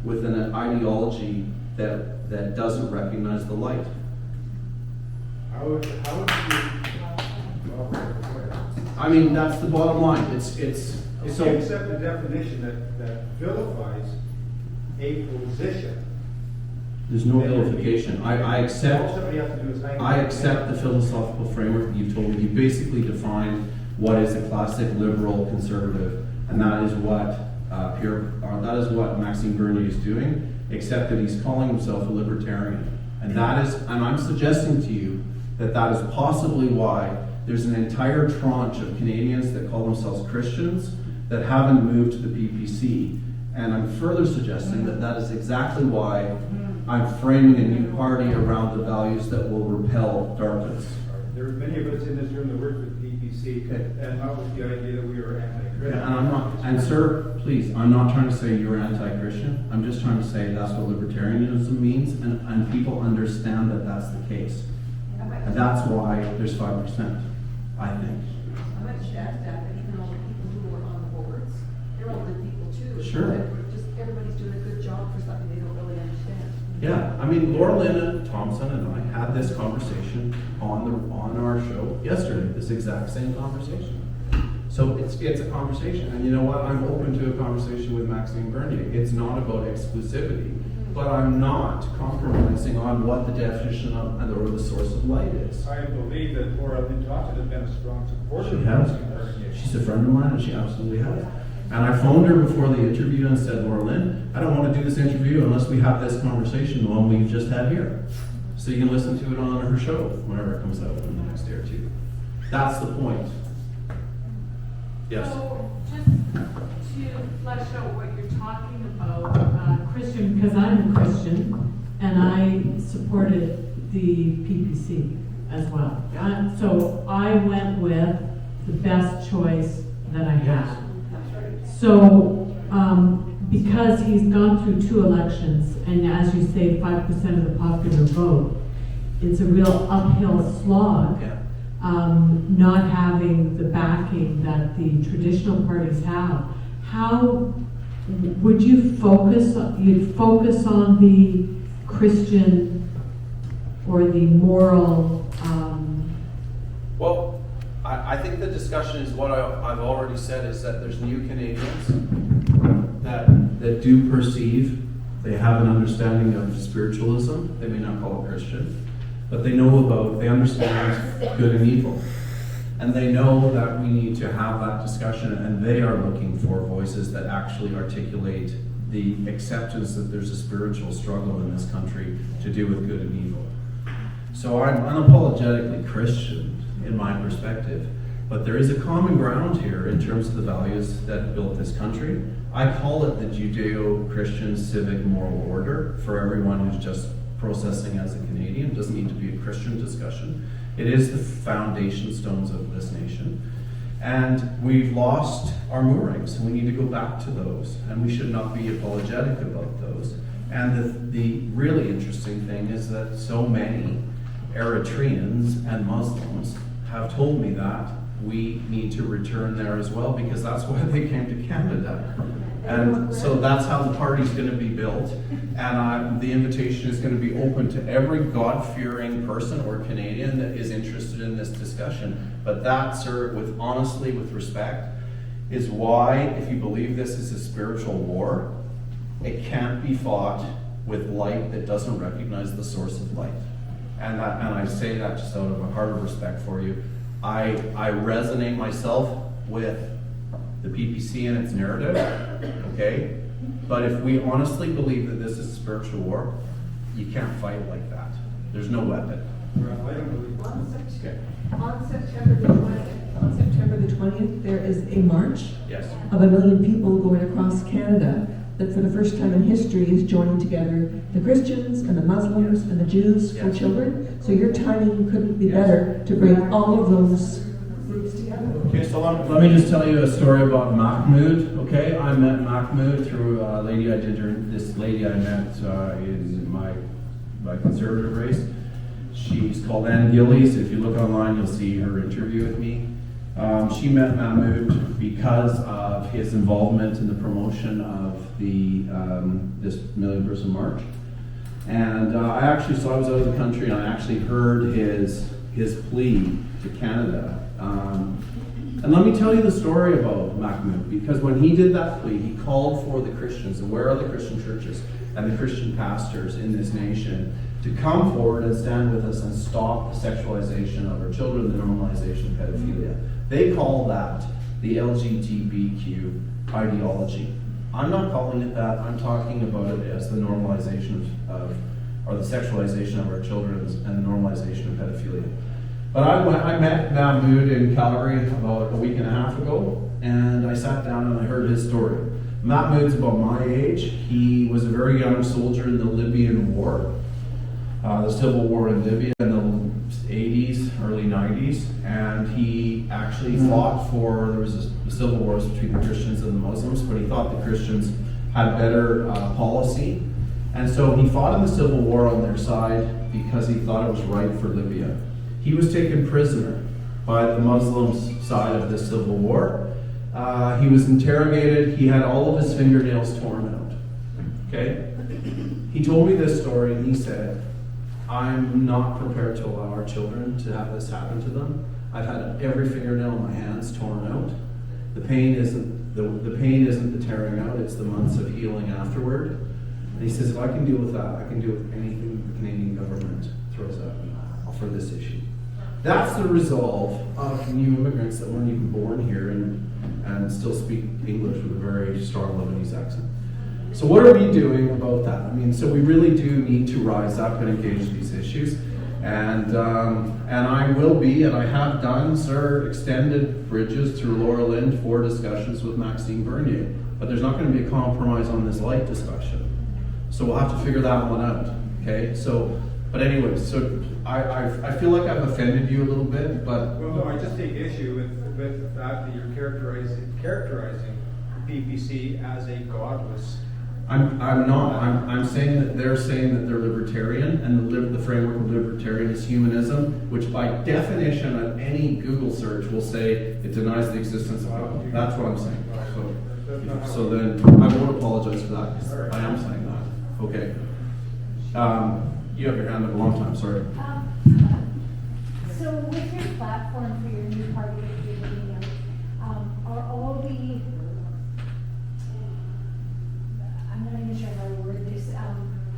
with an ideology that doesn't recognize the light? How would you? I mean, that's the bottom line. It's If so. you accept the definition that vilifies a position. There's no vilification. I All accept. somebody has to do is hang I out. accept the philosophical framework that you've told me. You basically defined what is a classic liberal conservative, and that is what that is what Maxime Bernier is doing. Except that he's calling himself a libertarian, and I'm suggesting to you that that is possibly why there's an entire tranche of Canadians that call themselves Christians that haven't moved to the PPC, and I'm further suggesting that that is exactly why I'm framing a new party around the values that will repel darkness. There are many of us in this room that work with PPC, Okay. and that was the idea that we were anti-Christian. And I'm not, and sir, please, I'm not trying to say you're anti-Christian. I'm just trying to say that's what libertarianism means, and people understand that that's the case. And that's why there's 5%, I think. I might just add that even all the people who were on the boards, they're all good people too. Sure. But just everybody's doing a good job for something they don't really understand. Yeah, I mean, Laura Lynn Thompson and I had this conversation on our show yesterday, this exact same conversation. So it's a conversation, and you know what? I'm open to a conversation with Maxime Bernier. It's not about exclusivity, but I'm not compromising on what the definition of or the source of light is. I believe that Laura Lynn Thompson has been a strong supporter She of has. Maxime She's a friend of mine, and she absolutely has. And I phoned her before the interview and said, Laura Lynn, I don't want to do this interview unless we have this conversation, the one we've just had here. So you can listen to it on her show whenever it comes out in the next day or two. That's the point. Yes. So, just to flesh out what you're talking about, Christian, because I'm a Christian, and I supported the PPC as well. So I went with the best choice that I had. So, because he's gone through 2 elections, and as you say, 5% of the popular vote, it's a real uphill slog. Yeah. Not having the backing that the traditional parties have. How would you focus? You'd focus on the Christian or the moral. Well, I think the discussion is what I've already said is that there's new Canadians that do perceive, they have an understanding of spiritualism. They may not call it Christian, but they understand good and evil. And they know that we need to have that discussion, and they are looking for voices that actually articulate the acceptance that there's a spiritual struggle in this country to do with good and evil. So I'm unapologetically Christian in my perspective, but there is a common ground here in terms of the values that built this country. I call it the Judeo-Christian civic moral order for everyone who's just processing as a Canadian. It doesn't need to be a Christian discussion. It is the foundation stones of this nation. And we've lost our moorings, and we need to go back to those, and we should not be apologetic about those. And the really interesting thing is that so many Eritreans and Muslims have told me that we need to return there as well, because that's why they came to Canada. And so that's how the party's going to be built. And the invitation is going to be open to every God-fearing person or Canadian that is interested in this discussion. But that, sir, honestly, with respect, is why, if you believe this is a spiritual war, it can't be fought with light that doesn't recognize the source of light. And I say that just out of a heart of respect for you. I resonate myself with the PPC and its narrative, okay? But if we honestly believe that this is a spiritual war, you can't fight like that. There's no weapon. Well, I don't believe that. Okay. On September the 20th, On September the 20th, there is a march Yes. of 1 million people going across Canada that for the first time in history is joining together the Christians and the Muslims and the Jews for Yes. children. So your timing couldn't be Yes. better to bring all of those groups together. Okay, so let me just tell you a story about Mahmoud. Okay, I met Mahmoud through a lady this lady I met in my conservative race. She's called Ann Gillies. If you look online, you'll see her interview with me. She met Mahmoud because of his involvement in the promotion of the this million-person march. And I was out of the country, and I actually heard his plea to Canada. And let me tell you the story about Mahmoud, because when he did that plea, he called for the Christians, and where are the Christian churches and the Christian pastors in this nation, to come forward and stand with us and stop the sexualization of our children, the normalization of pedophilia. They call that the LGBTQ ideology. I'm not calling it that. I'm talking about it as the normalization or the sexualization of our children and the normalization of pedophilia. But I met Mahmoud in Calgary about a week and a half ago, and I sat down and I heard his story. Mahmoud's about my age. He was a very young soldier in the Libyan War, the civil war in Libya in the 80s, early 90s, and he actually fought there was a civil wars between the Christians and the Muslims, but he thought the Christians had better policy. And so he fought in the civil war on their side because he thought it was right for Libya. He was taken prisoner by the Muslims' side of this civil war. He was interrogated. He had all of his fingernails torn out. Okay? He told me this story, and he said, I'm not prepared to allow our children to have this happen to them. I've had every fingernail in my hands torn out. The pain isn't the tearing out, it's the months of healing afterward. And he says, if I can deal with that, I can deal with anything the Canadian government throws at me for this issue. That's the resolve of new immigrants that weren't even born here and still speak English with a very strong Lebanese accent. So what are we doing about that? I mean, so we really do need to rise up and engage these issues. And I will be, and I have done, sir, extended bridges through Laura Lind for discussions with Maxime Bernier. But there's not going to be a compromise on this light discussion. So we'll have to figure that one out, okay? But anyway, so I feel like I've offended you a little bit, but... Well, no, I just take issue with the fact that you're characterizing the PPC as a godless. I'm not. I'm saying that they're saying that they're libertarian, and the framework of libertarian is humanism, which by definition on any Google search will say it denies the existence of God. That's what I'm saying. So then I won't apologize for that, because I am saying that. Okay. You have your hand up a long time, sorry. So with your platform for your new party that you're bringing out, are all the, I'm not even sure how to word this,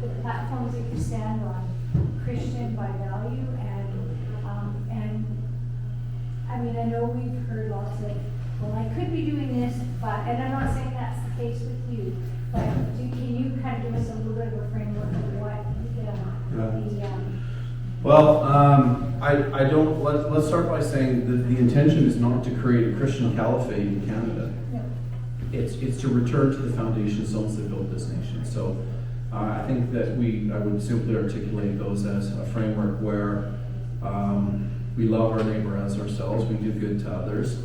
the platforms that you stand on, Christian by value, and I mean, I know we've heard lots of, well, I could be doing this, but, and I'm not saying that's the case with you, but can you kind of give us a little bit of a framework of what Well, I don't. Let's start by saying that the intention is not to create a Christian caliphate in Canada. No. It's to return to the foundation stones that built this nation. So I think that I would simply articulate those as a framework where we love our neighbor as ourselves. We do good to others.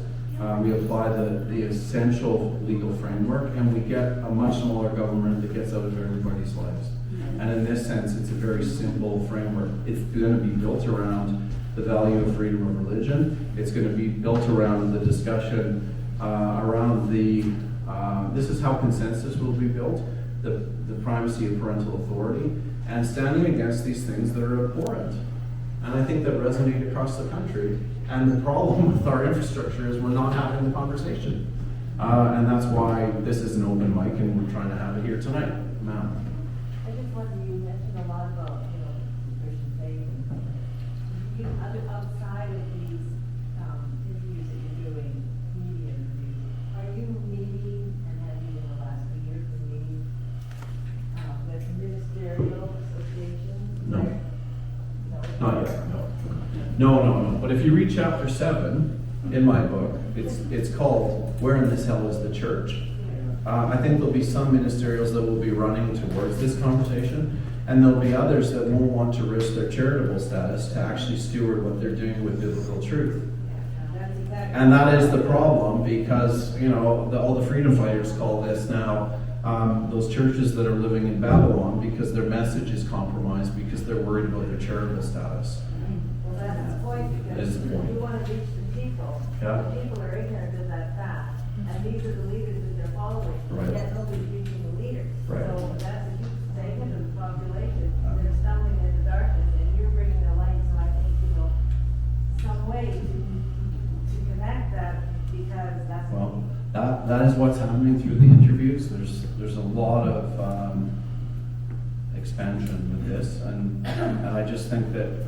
We apply the essential legal framework, and we get a much smaller government that gets out of everybody's lives. And in this sense, it's a very simple framework. It's going to be built around the value of freedom of religion. It's going to be built around the discussion around this is how consensus will be built, the primacy of parental authority, and standing against these things that are abhorrent. And I think that resonate across the country. And the problem with our infrastructure is we're not having the conversation. And that's why this is an open mic and we're trying to have it here tonight. Ma'am. I just wonder, you mentioned a lot about, Christian faith and outside of these No. But if you read chapter 7 in my book, it's called "Where in this Hell is the Church?" I think there'll be some ministerials that will be running towards this conversation, and there'll be others that won't want to risk their charitable status to actually steward what they're doing with biblical truth. And that is the problem, because all the freedom fighters call this now those churches that are living in Babylon because their message is compromised because they're worried about their charitable status. Well, that's the point, That is because the point. you want to reach the people. Yeah. The people are ignorant of that fact, and these are the leaders that they're following. Right. Yet nobody's reaching the leaders. Right. So that's a huge segment of the population. They're stumbling in the darkness, and you're bringing the light, so I think, some way to connect that, because that's. Well, that is what's happening through the interviews. There's a lot of expansion with this, and I just think that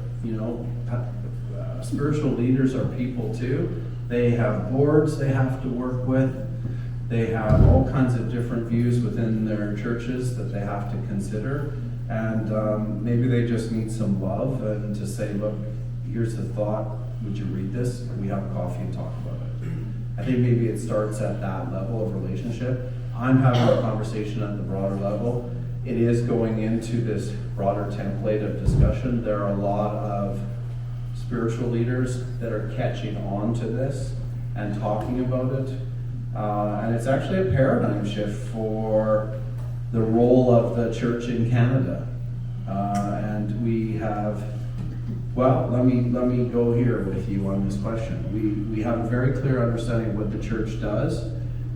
spiritual leaders are people too. They have boards they have to work with. They have all kinds of different views within their churches that they have to consider, and maybe they just need some love and to say, look, here's the thought. Would you read this? Can we have coffee and talk about it? I think maybe it starts at that level of relationship. I'm having a conversation at the broader level. It is going into this broader template of discussion. There are a lot of spiritual leaders that are catching on to this and talking about it. And it's actually a paradigm shift for the role of the church in Canada. And we have, well, let me go here with you on this question. We have a very clear understanding of what the church does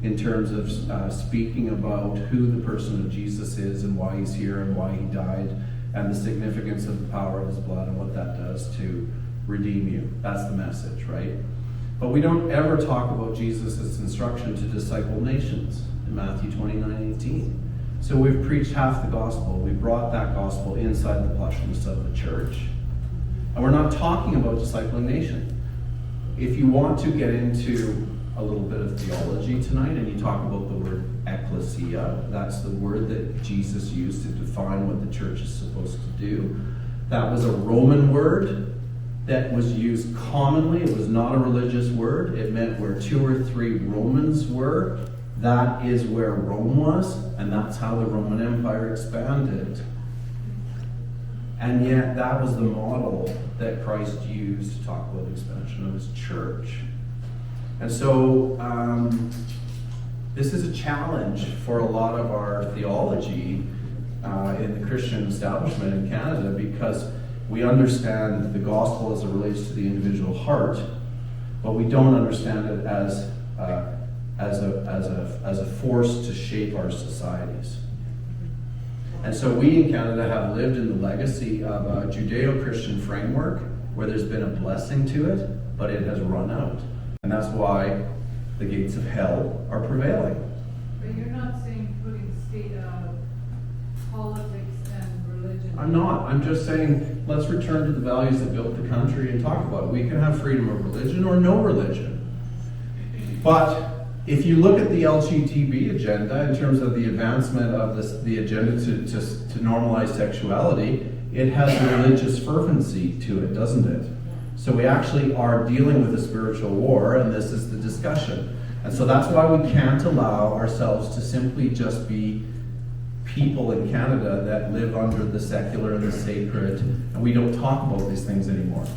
in terms of speaking about who the person of Jesus is and why he's here and why he died and the significance of the power of his blood and what that does to redeem you. That's the message, right? But we don't ever talk about Jesus' instruction to disciple nations in Matthew 29:18. So we've preached half the gospel. We brought that gospel inside the plushness of the church. And we're not talking about discipling nation. If you want to get into a little bit of theology tonight and you talk about the word ecclesia, that's the word that Jesus used to define what the church is supposed to do. That was a Roman word that was used commonly. It was not a religious word. It meant where 2 or 3 Romans were, that is where Rome was, and that's how the Roman Empire expanded. And yet that was the model that Christ used to talk about the expansion of his church. And so this is a challenge for a lot of our theology in the Christian establishment in Canada, because we understand the gospel as it relates to the individual heart, but we don't understand it as a force to shape our societies. And so we in Canada have lived in the legacy of a Judeo-Christian framework where there's been a blessing to it, but it has run out. And that's why the gates of hell are prevailing. But you're not saying putting state, politics and religion. I'm not. I'm just saying, let's return to the values that built the country and talk about it. We can have freedom of religion or no religion. But if you look at the LGBT agenda in terms of the advancement of the agenda to normalize sexuality, it has a religious fervency to it, doesn't it? So we actually are dealing with a spiritual war, and this is the discussion. And so that's why we can't allow ourselves to simply just be people in Canada that live under the secular and the sacred, and we don't talk about these things anymore.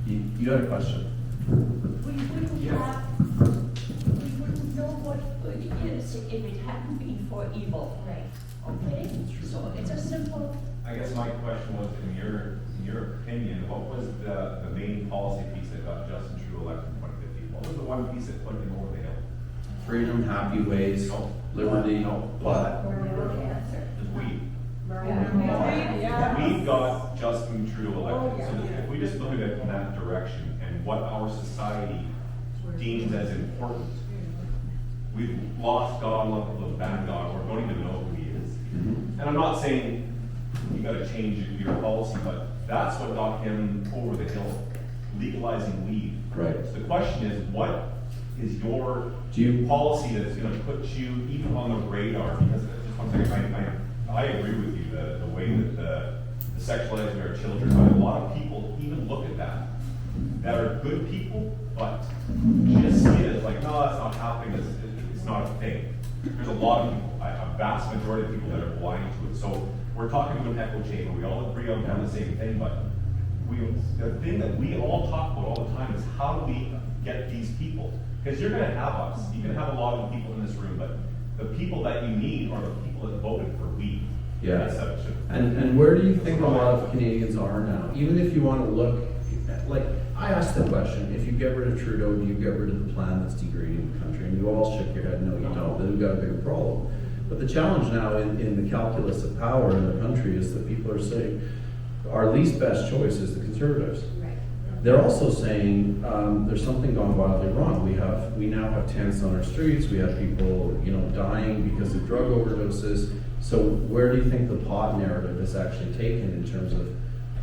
You had a question? We wouldn't know what good is if it hadn't been for evil. Right. Okay? So it's a simple. I guess my question was, in your opinion, what was the main policy piece that got Justin Trudeau elected in 2015? What was the one piece that put him over the hill? Freedom, happy ways, liberty. No. What? The weed. Yeah. We got Justin Trudeau elected. So if we just look at it in that direction and what our society deems as important, we've lost God, the bad God, or don't even know who he is. Mm-hmm. And I'm not saying you gotta change your policy, but that's what got him over the hill, legalizing weed. Right. So the question is, what is your Do policy that's gonna put you even on the radar? Because just one second, I agree with you, the way that the sexualizing our children, but a lot of people even look at that that are good people, but just see it as like, no, that's not happening, it's not a thing. There's a lot of people, a vast majority of people that are blind to it. So we're talking about an echo chamber. We all agree on the same thing, but the thing that we all talk about all the time is how do we get these people? Because you're going to have us. You're going to have a lot of people in this room, but the people that you need are the people that voted for we. Yeah. And where do you think a lot of Canadians are now? Even if you want to look, like, I asked the question, if you get rid of Trudeau, do you get rid of the plan that's degrading the country? And you all shook your head, no, you don't. Then we've got a bigger problem. But the challenge now in the calculus of power in the country is that people are saying, our least best choice is the Conservatives. Right. They're also saying there's something gone wildly wrong. We now have tents on our streets. We have people, dying because of drug overdoses. So where do you think the pot narrative is actually taken in terms of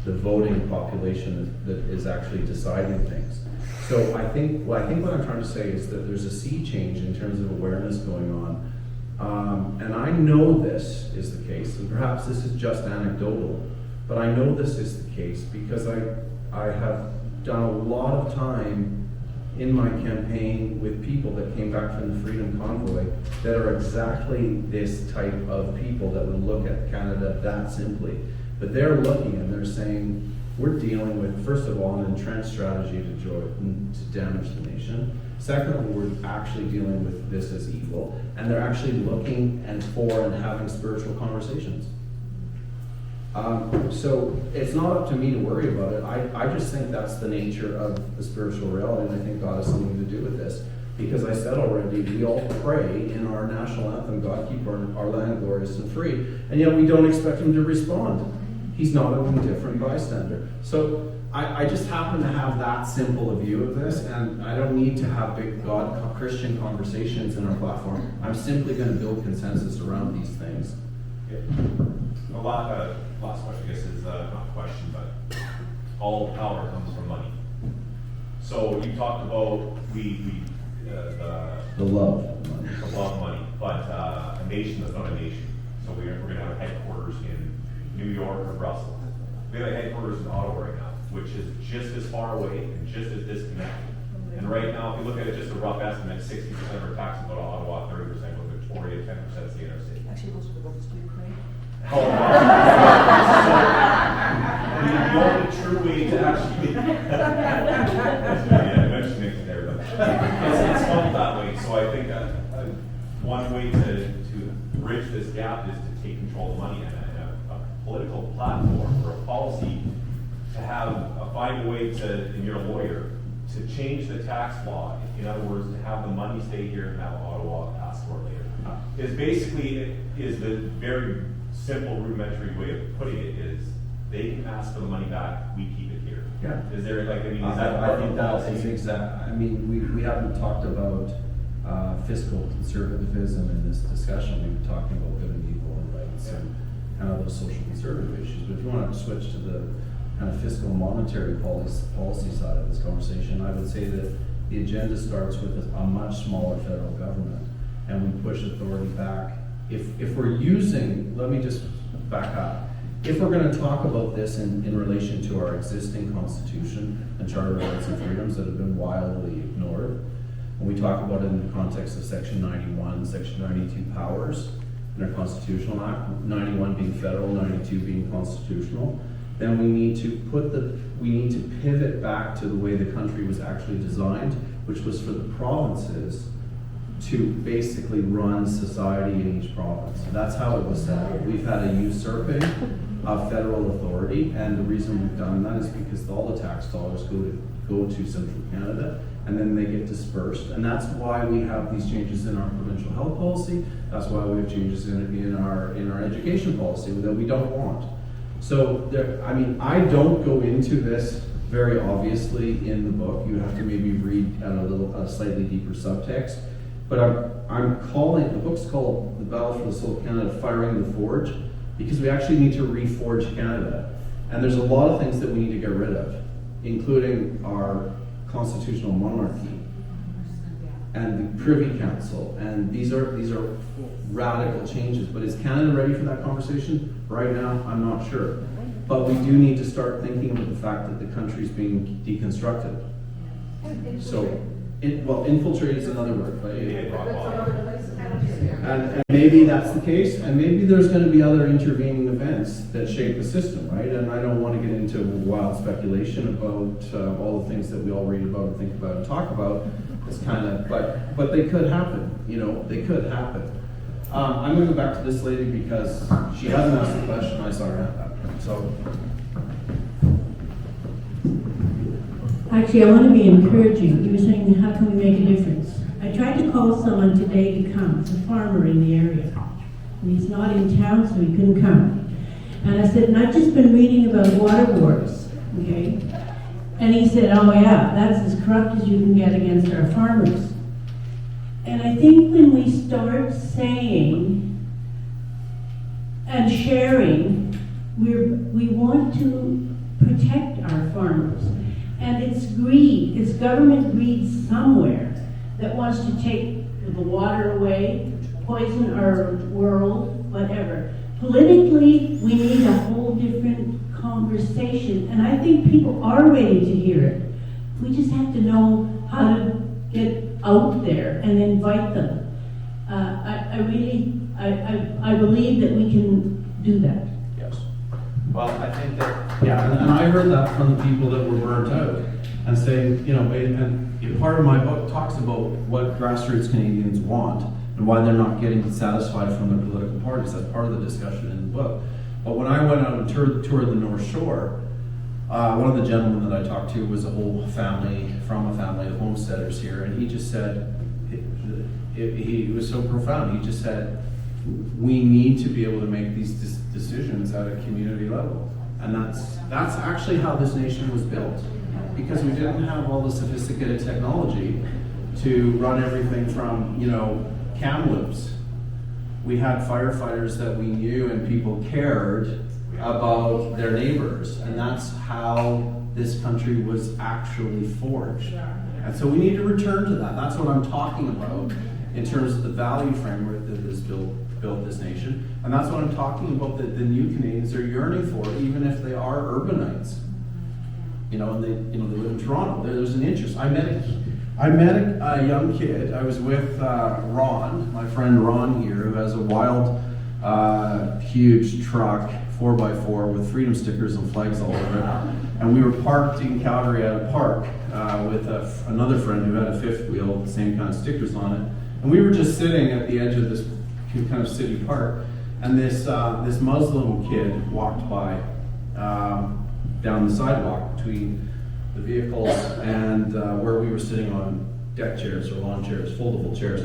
the voting population that is actually deciding things? So I think what I'm trying to say is that there's a sea change in terms of awareness going on. And I know this is the case, and perhaps this is just anecdotal, but I know this is the case because I have done a lot of time in my campaign with people that came back from the Freedom Convoy that are exactly this type of people that would look at Canada that simply. But they're looking and they're saying, we're dealing with, first of all, an entrenched strategy to damage the nation. Secondly, we're actually dealing with this as evil, and they're actually looking and having spiritual conversations. So it's not up to me to worry about it. I just think that's the nature of the spiritual reality, and I think God has something to do with this. Because I said already, we all pray in our national anthem, God keep our land glorious and free, and yet we don't expect him to respond. He's not an indifferent bystander. So I just happen to have that simple a view of this, and I don't need to have big God Christian conversations in our platform. I'm simply going to build consensus around these things. Last question, I guess, is not a question, but all power comes from money. So you talked about The love of money. The love of money, but a nation that's not a nation. So we're going to have headquarters in New York or Brussels. We have a headquarters in Ottawa right now, which is just as far away and just as disconnected. And right now, if you look at it, just a rough estimate, 60% of our taxes go to Ottawa, 30% go to Victoria, 10% stay in our city. Actually, most of it goes to Ukraine. Oh, wow. The only true way to actually yeah, mentioning it there, but it's not that way. So I think one way to bridge this gap is to take control of money and a political platform or a policy to find a way to, and you're a lawyer, to change the tax law. In other words, to have the money stay here and have Ottawa ask for it later. Is basically the very simple rudimentary way of putting it is they can ask for the money back, we keep it here. Yeah. Is there is that I think that policy? is exact. I mean, we haven't talked about fiscal conservatism in this discussion. We've been talking about good and evil and rights and kind of those social conservative issues. But if you want to switch to the kind of fiscal monetary policy side of this conversation, I would say that the agenda starts with a much smaller federal government, and we push authority back. If we're using, let me just back up. If we're going to talk about this in relation to our existing Constitution and Charter of Rights and Freedoms that have been wildly ignored, when we talk about it in the context of Section 91, Section 92 powers in our Constitutional Act, 91 being federal, 92 being constitutional, then we need to pivot back to the way the country was actually designed, which was for the provinces to basically run society in each province. That's how it was set up. We've had a usurping of federal authority, and the reason we've done that is because all the tax dollars go to Central Canada, and then they get dispersed. And that's why we have these changes in our provincial health policy. That's why we have changes in our education policy that we don't want. So I don't go into this very obviously in the book. You have to maybe read a slightly deeper subtext. But I'm calling, the book's called The Battle for the Soul of Canada, Firing the Forge, because we actually need to reforge Canada. And there's a lot of things that we need to get rid of, including our constitutional monarchy and the Privy Council. And these are radical changes. But is Canada ready for that conversation? Right now, I'm not sure. but we do need to start thinking about the fact that the country's being deconstructed. So, infiltrate is another word, but and maybe that's the case, and maybe there's going to be other intervening events that shape the system, right? And I don't want to get into wild speculation about all the things that we all read about and think about and talk about. It's kind of, but they could happen, they could happen. I'm going to go back to this lady because she hasn't asked the question. I saw her hand up. So. Actually, I want to be encouraging. You were saying, how can we make a difference? I tried to call someone today to come. It's a farmer in the area. And he's not in town, so he couldn't come. And I said, and I've just been reading about water wars, okay? And he said, oh yeah, that's as corrupt as you can get against our farmers. And I think when we start saying and sharing, we want to protect our farmers. And it's greed, it's government greed somewhere that wants to take the water away, poison our world, whatever. Politically, we need a whole different conversation, and I think people are ready to hear it. We just have to know how to get out there and invite them. I believe that we can do that. Yes. Well, I think that, yeah, and I heard that from the people that were burnt out and saying, and part of my book talks about what grassroots Canadians want and why they're not getting satisfied from their political parties. That's part of the discussion in the book. But when I went out and toured the North Shore, one of the gentlemen that I talked to was a whole family, from a family of homesteaders here, and he just said, he was so profound, he just said, we need to be able to make these decisions at a community level. And that's actually how this nation was built, because we didn't have all the sophisticated technology to run everything from, Kamloops. We had firefighters that we knew and people cared about their neighbors, and that's how this country was actually forged. And so we need to return to that. That's what I'm talking about in terms of the value framework that has built this nation. And that's what I'm talking about that the new Canadians are yearning for, even if they are urbanites. And they live in Toronto. There's an interest. I met a young kid. I was with Ron, my friend Ron here, who has a wild, huge truck, 4x4 with freedom stickers and flags all over it. And we were parked in Calgary at a park with another friend who had a fifth wheel, same kind of stickers on it. And we were just sitting at the edge of this kind of city park, and this Muslim kid walked by down the sidewalk between the vehicles and where we were sitting on deck chairs or lawn chairs, foldable chairs.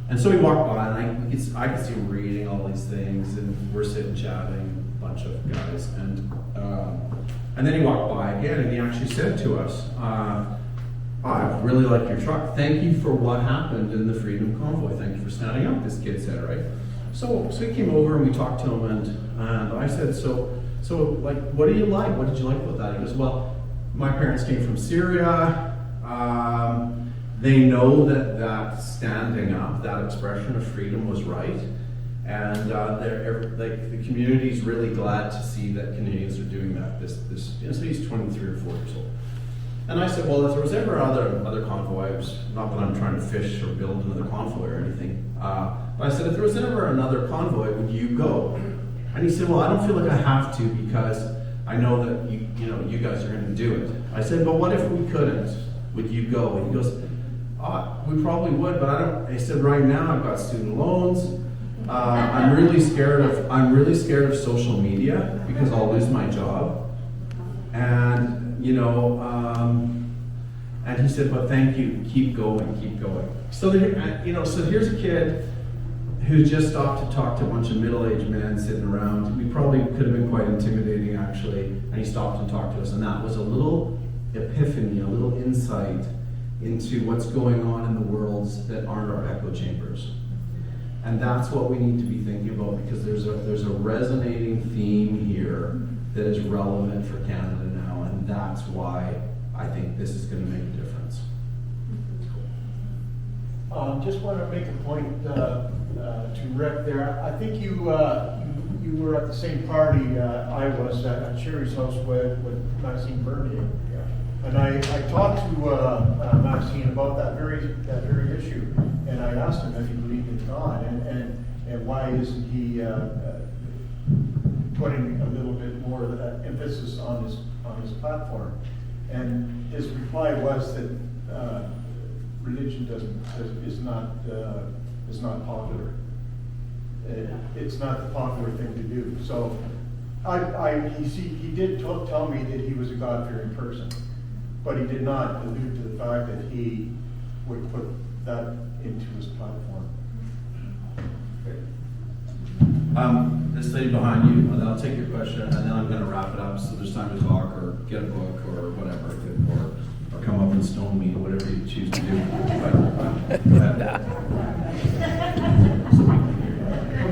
And so he walked by, and I could see him reading all these things, and we're sitting chatting, a bunch of guys, and then he walked by again, and he actually said to us, I really like your truck. Thank you for what happened in the Freedom Convoy. Thank you for standing up, this kid said, right? So he came over and we talked to him, and I said, so like, what do you like? What did you like about that? He goes, well, my parents came from Syria. They know that standing up, that expression of freedom was right. And the community's really glad to see that Canadians are doing that. So he's 23 or 4 years old. And I said, well, if there was ever other convoy, not that I'm trying to fish or build another convoy or anything, but I said, if there was ever another convoy, would you go? And he said, well, I don't feel like I have to because I know that you guys are going to do it. I said, but what if we couldn't? Would you go? And he goes, we probably would, but I don't. He said, right now I've got student loans. I'm really scared of social media because I'll lose my job. And and he said, but thank you, keep going. So here's a kid who just stopped to talk to a bunch of middle-aged men sitting around. We probably could have been quite intimidating, actually, and he stopped and talked to us, and that was a little epiphany, a little insight into what's going on in the worlds that aren't our echo chambers. And that's what we need to be thinking about, because there's a resonating theme here that is relevant for Canada now, and that's why I think this is going to make a difference. Just want to make a point to Rick there. I think you you were at the same party I was at Sherry's house with Maxine Bernier. And I talked to Maxine about that very issue, and I asked him if he believed in God, and why isn't he putting a little bit more emphasis on his platform. And his reply was that religion is not popular. It's not the popular thing to do. So he did tell me that he was a God-fearing person, but he did not allude to the fact that he would put that into his platform. This lady behind you, and then I'll take your question, and then I'm gonna wrap it up, so there's time to talk, or get a book, or whatever, or come up and stone me, whatever you choose to do. But, go ahead.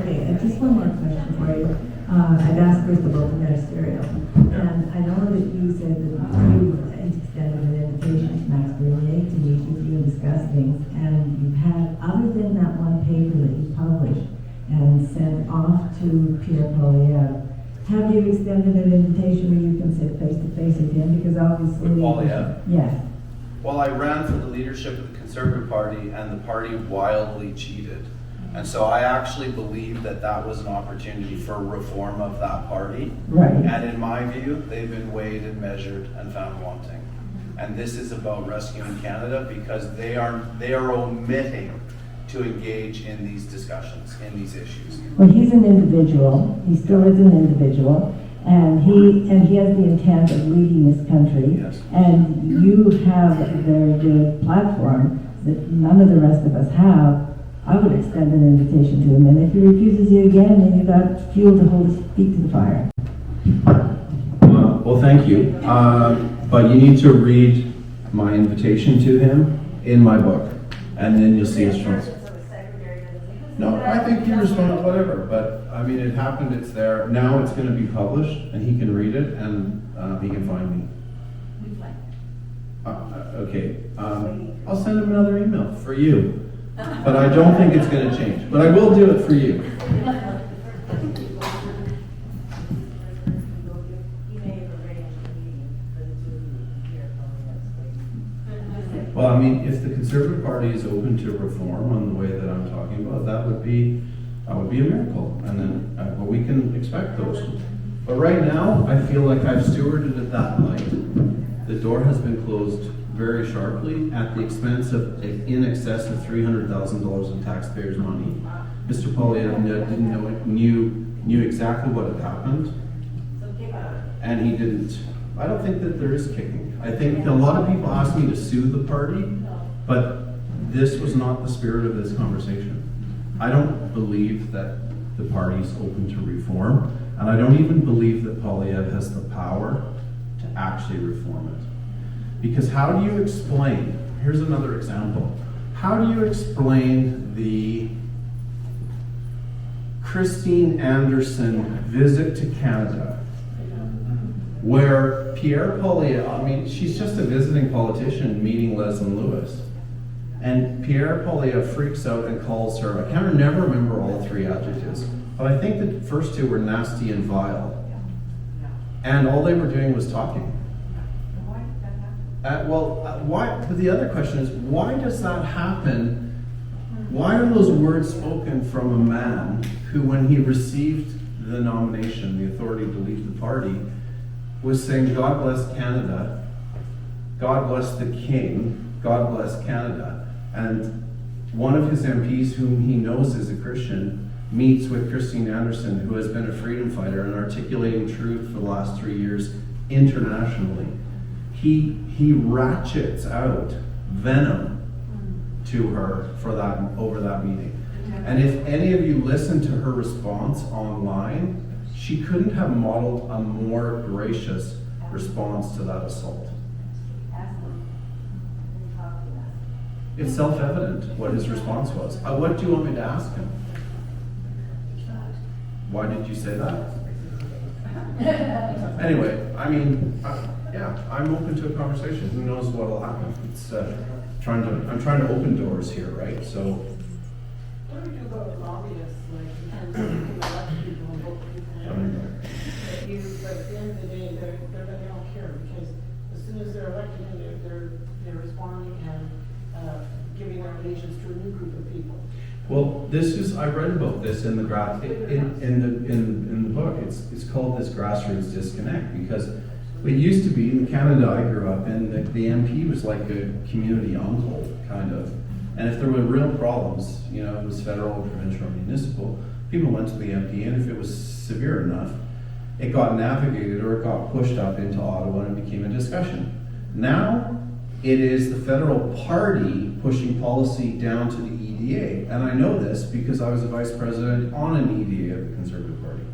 Okay, and just one more question for you. I'd asked first about the ministerial, and I know that you said that you extended an invitation to Max Bernier to meet with you and discuss things, and you've had, other than that one paper that you published and sent off to Pierre Polyev, have you extended an invitation where you can sit face to face with him? Because obviously... With Polyev? Yes. Well, I ran for the leadership of the Conservative Party, and the party wildly cheated. And so I actually believe that that was an opportunity for reform of that party. Right. And in my view, they've been weighed and measured and found wanting. And this is about rescuing Canada, because they are omitting to engage in these discussions, in these issues. Well, he's an individual. He still is an individual. And he has the intent of leading this country. Yes. And you have a very good platform that none of the rest of us have. I would extend an invitation to him, and if he refuses you again, then you've got fuel to hold his feet to the fire. Well, thank you. But you need to read my invitation to him in my book, and then you'll see his response. No, I think he responds whatever, but I mean, it happened, it's there. Now it's going to be published, and he can read it, and he can find me. Okay, I'll send him another email for you, but I don't think it's going to change. But I will do it for you. Well, I mean, if the Conservative Party is open to reform on the way that I'm talking about, that would be a miracle, and then well, we can expect those. But right now, I feel like I've stewarded it that light. The door has been closed very sharply at the expense of in excess of $300,000 in taxpayers' money. Mr. Polyev knew exactly what had happened, and he didn't. I don't think that there is kicking. I think a lot of people ask me to sue the party, but this was not the spirit of this conversation. I don't believe that the party's open to reform, and I don't even believe that Polyev has the power to actually reform it. Because how do you explain, here's another example, how do you explain the Christine Anderson visit to Canada, where Pierre Polyev, I mean, she's just a visiting politician meeting Leslie Lewis. And Pierre Polyev freaks out and calls her, I can never remember all three adjectives, but I think the first two were nasty and vile. And all they were doing was talking. Why? But the other question is, why does that happen? Why are those words spoken from a man who, when he received the nomination, the authority to lead the party, was saying, God bless Canada, God bless the King, God bless Canada. And one of his MPs, whom he knows is a Christian, meets with Christine Anderson, who has been a freedom fighter and articulating truth for the last 3 years internationally. He ratchets out venom to her for that, over that meeting. And if any of you listen to her response online, she couldn't have modeled a more gracious response to that assault. It's self-evident what his response was. What do you want me to ask him? Why did you say that? Anyway, I mean, yeah, I'm open to a conversation. Who knows what'll happen? It's I'm trying to open doors here, right? So What do we do about lobbyists, like, in terms of you can elect people and vote people in? But you, but at the end of the day, they don't care, because as soon as they're elected, they're responding and, giving their allegiance to a new group of people. Well, this is, I read about this in the in the book. It's called this grassroots disconnect, because it used to be in Canada I grew up in, the MP was like a community uncle, kind of. And if there were real problems, you know, it was federal, provincial, or municipal, people went to the MP, and if it was severe enough, it got navigated or it got pushed up into Ottawa and it became a discussion. Now, it is the federal party pushing policy down to the EDA. And I know this because I was a vice president on an EDA of the Conservative Party.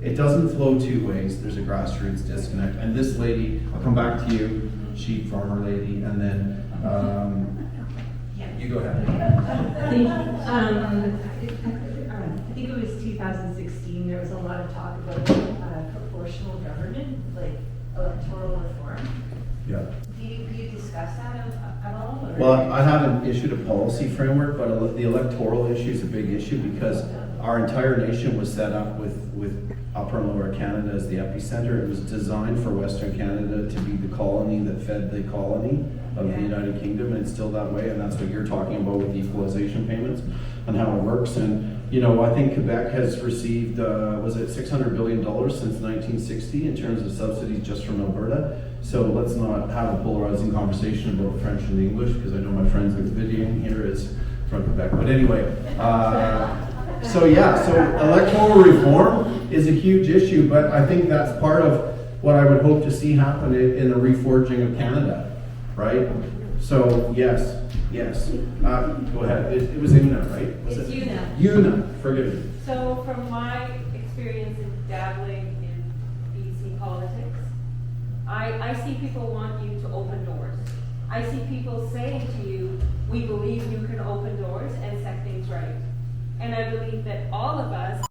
It doesn't flow two ways. There's a grassroots disconnect. And this lady, I'll come back to you, sheep farmer lady, and then you go ahead. I think it was 2016, there was a lot of talk about proportional government, like electoral reform. Yeah. Do you discuss that at all? Or? Well, I haven't issued a policy framework, but the electoral issue is a big issue because our entire nation was set up with Upper and Lower Canada as the epicenter. It was designed for Western Canada to be the colony that fed the colony of the United Kingdom, and it's still that way, and that's what you're talking about with equalization payments and how it works. And, you know, I think Quebec has received, was it $600 billion since 1960 in terms of subsidies just from Alberta. So let's not have a polarizing conversation about French and English, because I know my friends with videoing here is from Quebec. But anyway, so electoral reform is a huge issue, but I think that's part of what I would hope to see happen in the reforging of Canada, right? So yes. Go ahead. It was Una, right? Was It's it? Una. Una, forgive me. So from my experience in dabbling in BC politics, I see people want you to open doors. I see people saying to you, we believe you can open doors and set things right. And I believe that all of us